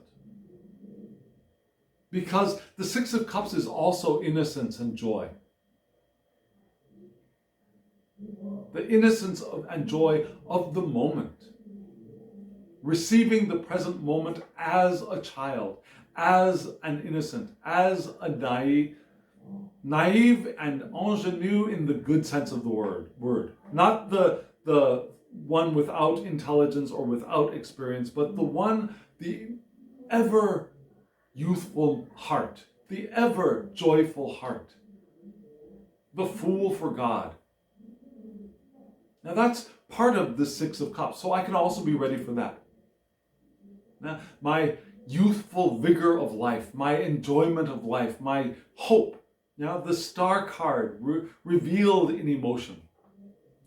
A: Because the Six of Cups is also innocence and joy. The innocence and joy of the moment. Receiving the present moment as a child, as an innocent, as a naive and ingenue in the good sense of the word. Not the one without intelligence or without experience, but the ever youthful heart, the ever joyful heart, the fool for God. Now that's part of the Six of Cups, so I can also be ready for that. Now, my youthful vigor of life, my enjoyment of life, my hope. Now, the Star card revealed in emotion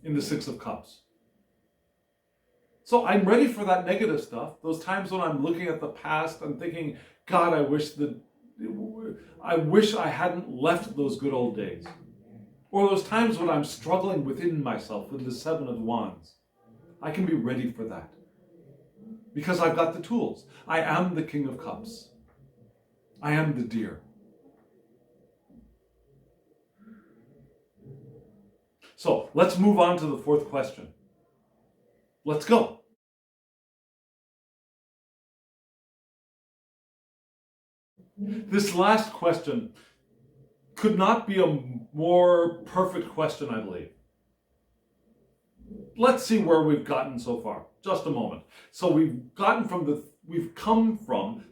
A: in the Six of Cups. So I'm ready for that negative stuff. Those times when I'm looking at the past and thinking, God, I wish I hadn't left those good old days. Or those times when I'm struggling within myself with the Seven of Wands. I can be ready for that. Because I've got the tools. I am the King of Cups. I am the deer. So let's move on to the fourth question. Let's go. This last question could not be a more perfect question, I believe. Let's see where we've gotten so far. Just a moment. So we've come from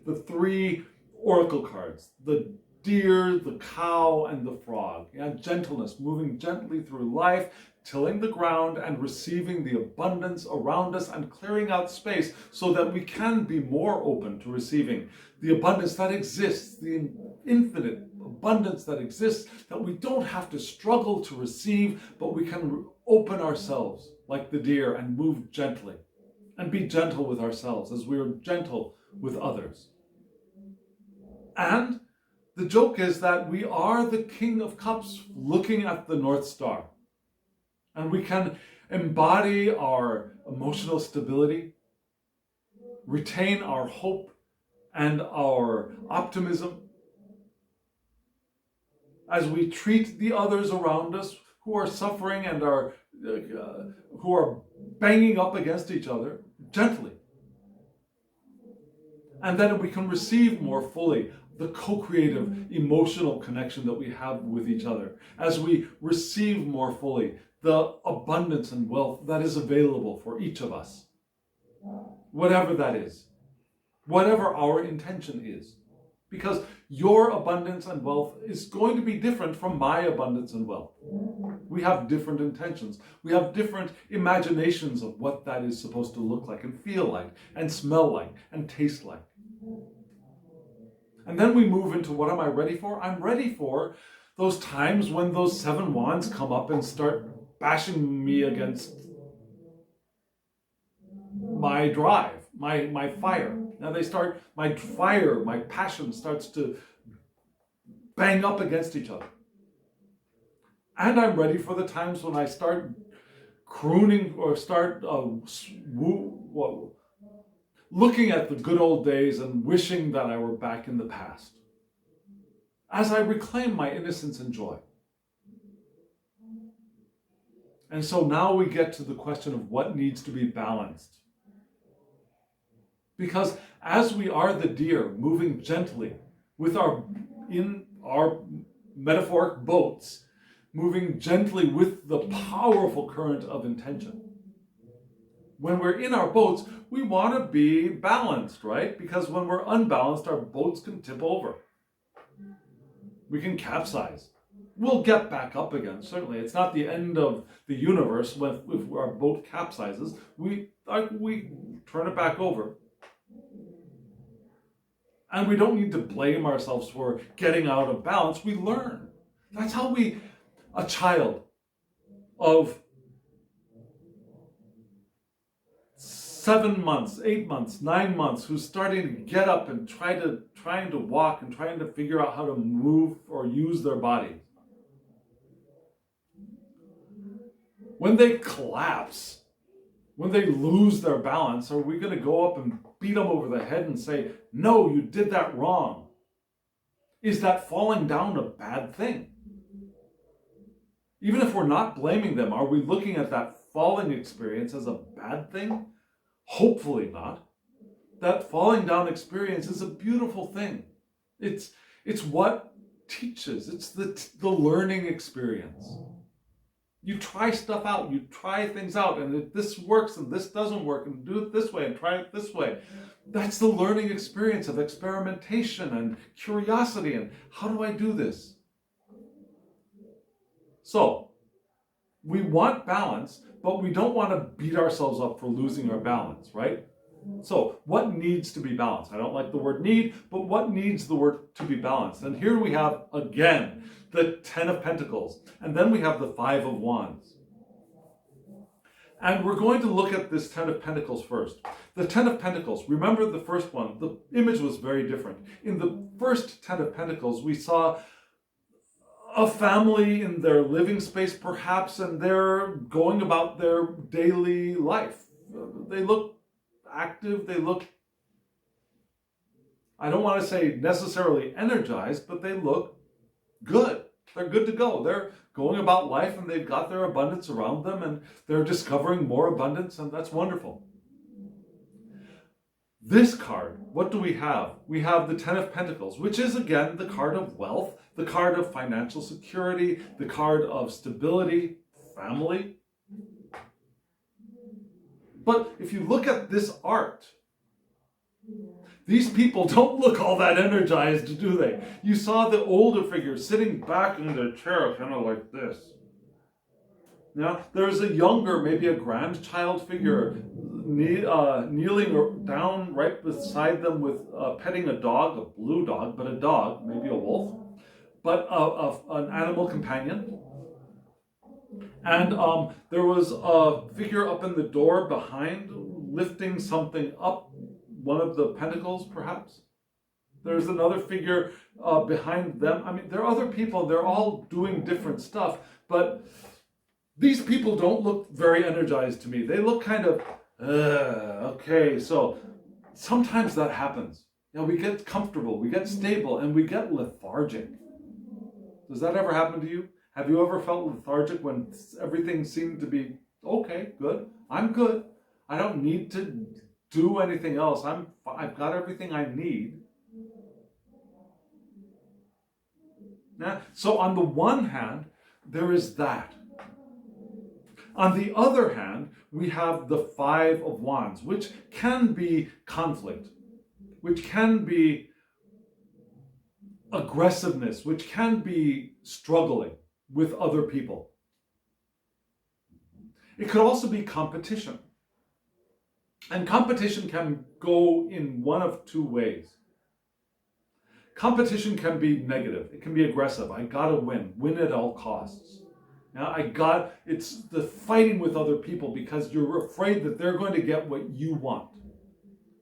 A: the three oracle cards: the deer, the cow, and the frog. Yeah, gentleness, moving gently through life, tilling the ground and receiving the abundance around us and clearing out space so that we can be more open to receiving the abundance that exists, the infinite abundance that exists, that we don't have to struggle to receive, but we can open ourselves like the deer and move gently and be gentle with ourselves as we are gentle with others. And the joke is that we are the King of Cups looking at the North Star. And we can embody our emotional stability, retain our hope and our optimism as we treat the others around us who are suffering and who are banging up against each other gently. And then we can receive more fully the co-creative emotional connection that we have with each other as we receive more fully the abundance and wealth that is available for each of us. Whatever that is. Whatever our intention is. Because your abundance and wealth is going to be different from my abundance and wealth. We have different intentions. We have different imaginations of what that is supposed to look like and feel like and smell like and taste like. And then we move into what am I ready for? I'm ready for those times when those seven wands come up and start bashing me against my drive, my fire. Now my fire, my passion starts to bang up against each other. And I'm ready for the times when I start crooning or start looking at the good old days and wishing that I were back in the past, as I reclaim my innocence and joy. And so now we get to the question of what needs to be balanced. Because as we are the deer moving gently in our metaphoric boats, moving gently with the powerful current of intention, when we're in our boats, we want to be balanced, right? Because when we're unbalanced, our boats can tip over. We can capsize. We'll get back up again, certainly. It's not the end of the universe if our boat capsizes. We turn it back over. And we don't need to blame ourselves for getting out of balance. We learn. That's how a child of 7 months, 8 months, 9 months, who's starting to get up and trying to walk and trying to figure out how to move or use their body. When they collapse, when they lose their balance, are we going to go up and beat them over the head and say, no, you did that wrong? Is that falling down a bad thing? Even if we're not blaming them, are we looking at that falling experience as a bad thing? Hopefully not. That falling down experience is a beautiful thing. It's what teaches. It's the learning experience. You try stuff out, you try things out, and if this works and this doesn't work, and do it this way and try it this way. That's the learning experience of experimentation and curiosity and how do I do this? So, we want balance, but we don't want to beat ourselves up for losing our balance, right? So, what needs to be balanced? I don't like the word need, but what needs the word to be balanced? And here we have, again, the 10 of Pentacles, and then we have the 5 of Wands. And we're going to look at this 10 of Pentacles first. The 10 of Pentacles, remember the first one, the image was very different. In the first 10 of Pentacles, we saw a family in their living space perhaps, and they're going about their daily life. They look active, they look, I don't want to say necessarily energized, but they look good. They're good to go. They're going about life and they've got their abundance around them and they're discovering more abundance, and that's wonderful. This card, what do we have? We have the 10 of Pentacles, which is again the card of wealth, the card of financial security, the card of stability, family. But if you look at this art, these people don't look all that energized, do they? You saw the older figure sitting back in their chair, kind of like this. Now, there's a younger, maybe a grandchild figure kneeling down right beside them with petting a dog, a blue dog, but a dog, maybe a wolf, but an animal companion. And there was a figure up in the door behind, lifting something up, one of the pentacles, perhaps. There's another figure behind them. I mean, there are other people, they're all doing different stuff, but these people don't look very energized to me. They look kind of, okay, so sometimes that happens. You know, we get comfortable, we get stable, and we get lethargic. Does that ever happen to you? Have you ever felt lethargic when everything seemed to be, okay, good, I'm good. I don't need to do anything else. I've got everything I need. Now, so on the one hand, there is that. On the other hand, we have the 5 of Wands, which can be conflict, which can be aggressiveness, which can be struggling with other people. It could also be competition. And competition can go in one of two ways. Competition can be negative. It can be aggressive. I gotta win at all costs. Now, it's the fighting with other people because you're afraid that they're going to get what you want.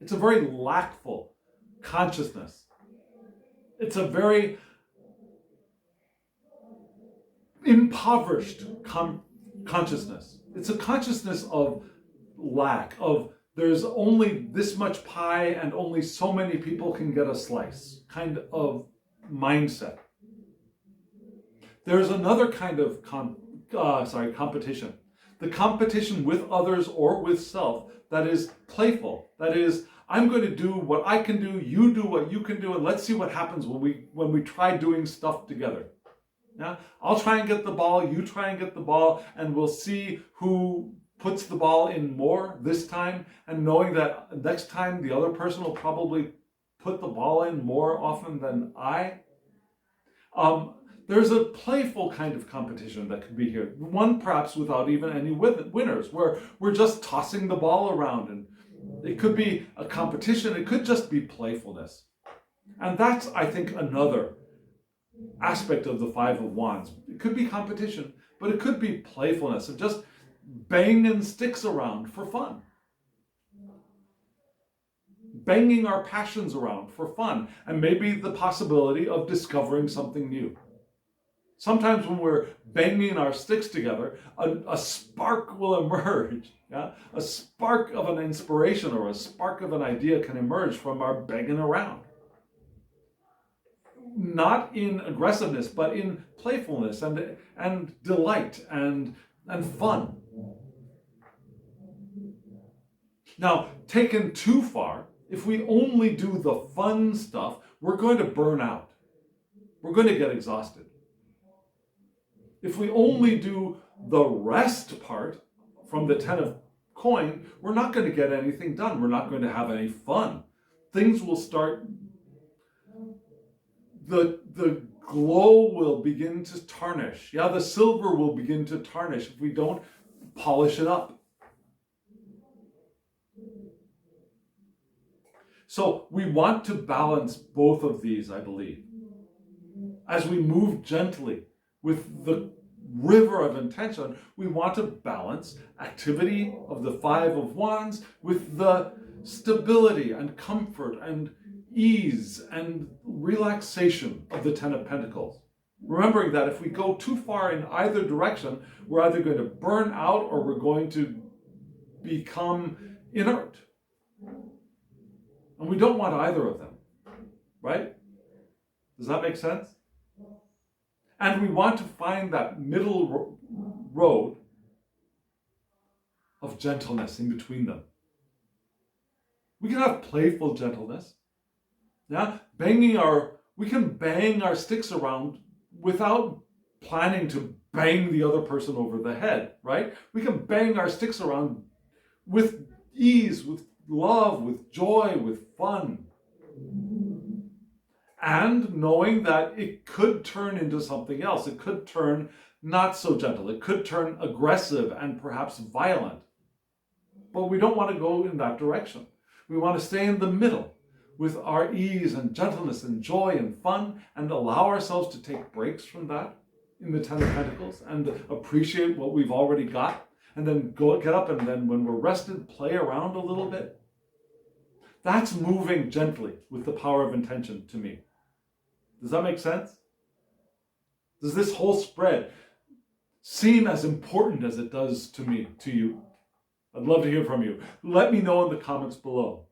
A: It's a very lackful consciousness. It's a very impoverished consciousness. It's a consciousness of lack, of there's only this much pie and only so many people can get a slice kind of mindset. There's another kind of competition. The competition with others or with self that is playful. That is, I'm going to do what I can do, you do what you can do, and let's see what happens when we try doing stuff together. Yeah? I'll try and get the ball, you try and get the ball, and we'll see who puts the ball in more this time, and knowing that next time the other person will probably put the ball in more often than I. There's a playful kind of competition that could be here. One perhaps without even any winners, where we're just tossing the ball around, and it could be a competition, it could just be playfulness. And that's, I think, another aspect of the Five of Wands. It could be competition, but it could be playfulness of just banging sticks around for fun. Banging our passions around for fun, and maybe the possibility of discovering something new. Sometimes when we're banging our sticks together, a spark will emerge. Yeah? A spark of an inspiration or a spark of an idea can emerge from our banging around. Not in aggressiveness, but in playfulness and delight and fun. Now, taken too far, if we only do the fun stuff, we're going to burn out. We're going to get exhausted. If we only do the rest part from the 10 of coin, we're not going to get anything done. We're not going to have any fun. Things will start, the glow will begin to tarnish. Yeah, the silver will begin to tarnish if we don't polish it up. So we want to balance both of these, I believe. As we move gently with the river of intention, we want to balance activity of the Five of Wands with the stability and comfort and ease and relaxation of the Ten of Pentacles. Remembering that if we go too far in either direction, we're either going to burn out or we're going to become inert. And we don't want either of them, right? Does that make sense? And we want to find that middle road of gentleness in between them. We can have playful gentleness. Yeah? We can bang our sticks around without planning to bang the other person over the head, right? We can bang our sticks around with ease, with love, with joy, with fun. And knowing that it could turn into something else. It could turn not so gentle. It could turn aggressive and perhaps violent. But we don't want to go in that direction. We want to stay in the middle with our ease and gentleness and joy and fun, and allow ourselves to take breaks from that in the Ten of Pentacles and appreciate what we've already got, and then get up, and then when we're rested, play around a little bit. That's moving gently with the power of intention to me. Does that make sense? Does this whole spread seem as important as it does to me, to you? I'd love to hear from you. Let me know in the comments below.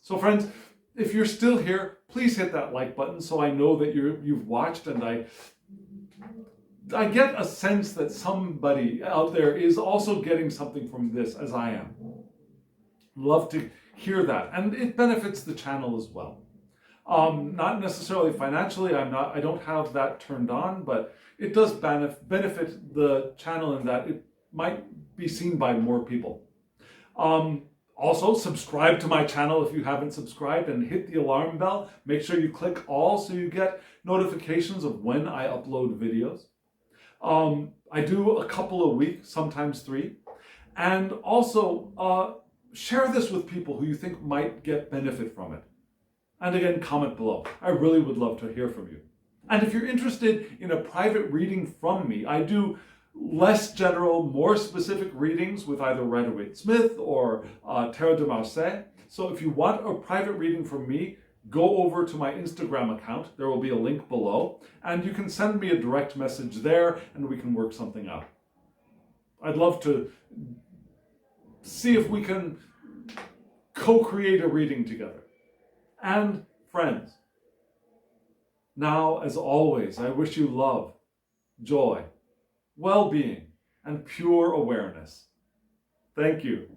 A: So friends, if you're still here, please hit that like button so I know that you've watched, and I get a sense that somebody out there is also getting something from this as I am. Love to hear that, and it benefits the channel as well. Not necessarily financially, I don't have that turned on, but it does benefit the channel in that it might be seen by more people. Also, subscribe to my channel if you haven't subscribed, and hit the alarm bell. Make sure you click all so you get notifications of when I upload videos. I do a couple a week, sometimes 3. And also, share this with people who you think might get benefit from it. And again, comment below. I really would love to hear from you. And if you're interested in a private reading from me, I do less general, more specific readings with either Rider-Waite-Smith or Tarot de Marseille. So if you want a private reading from me, go over to my Instagram account. There will be a link below, and you can send me a direct message there and we can work something out. I'd love to see if we can co-create a reading together. And friends, now, as always, I wish you love, joy, well-being, and pure awareness. Thank you.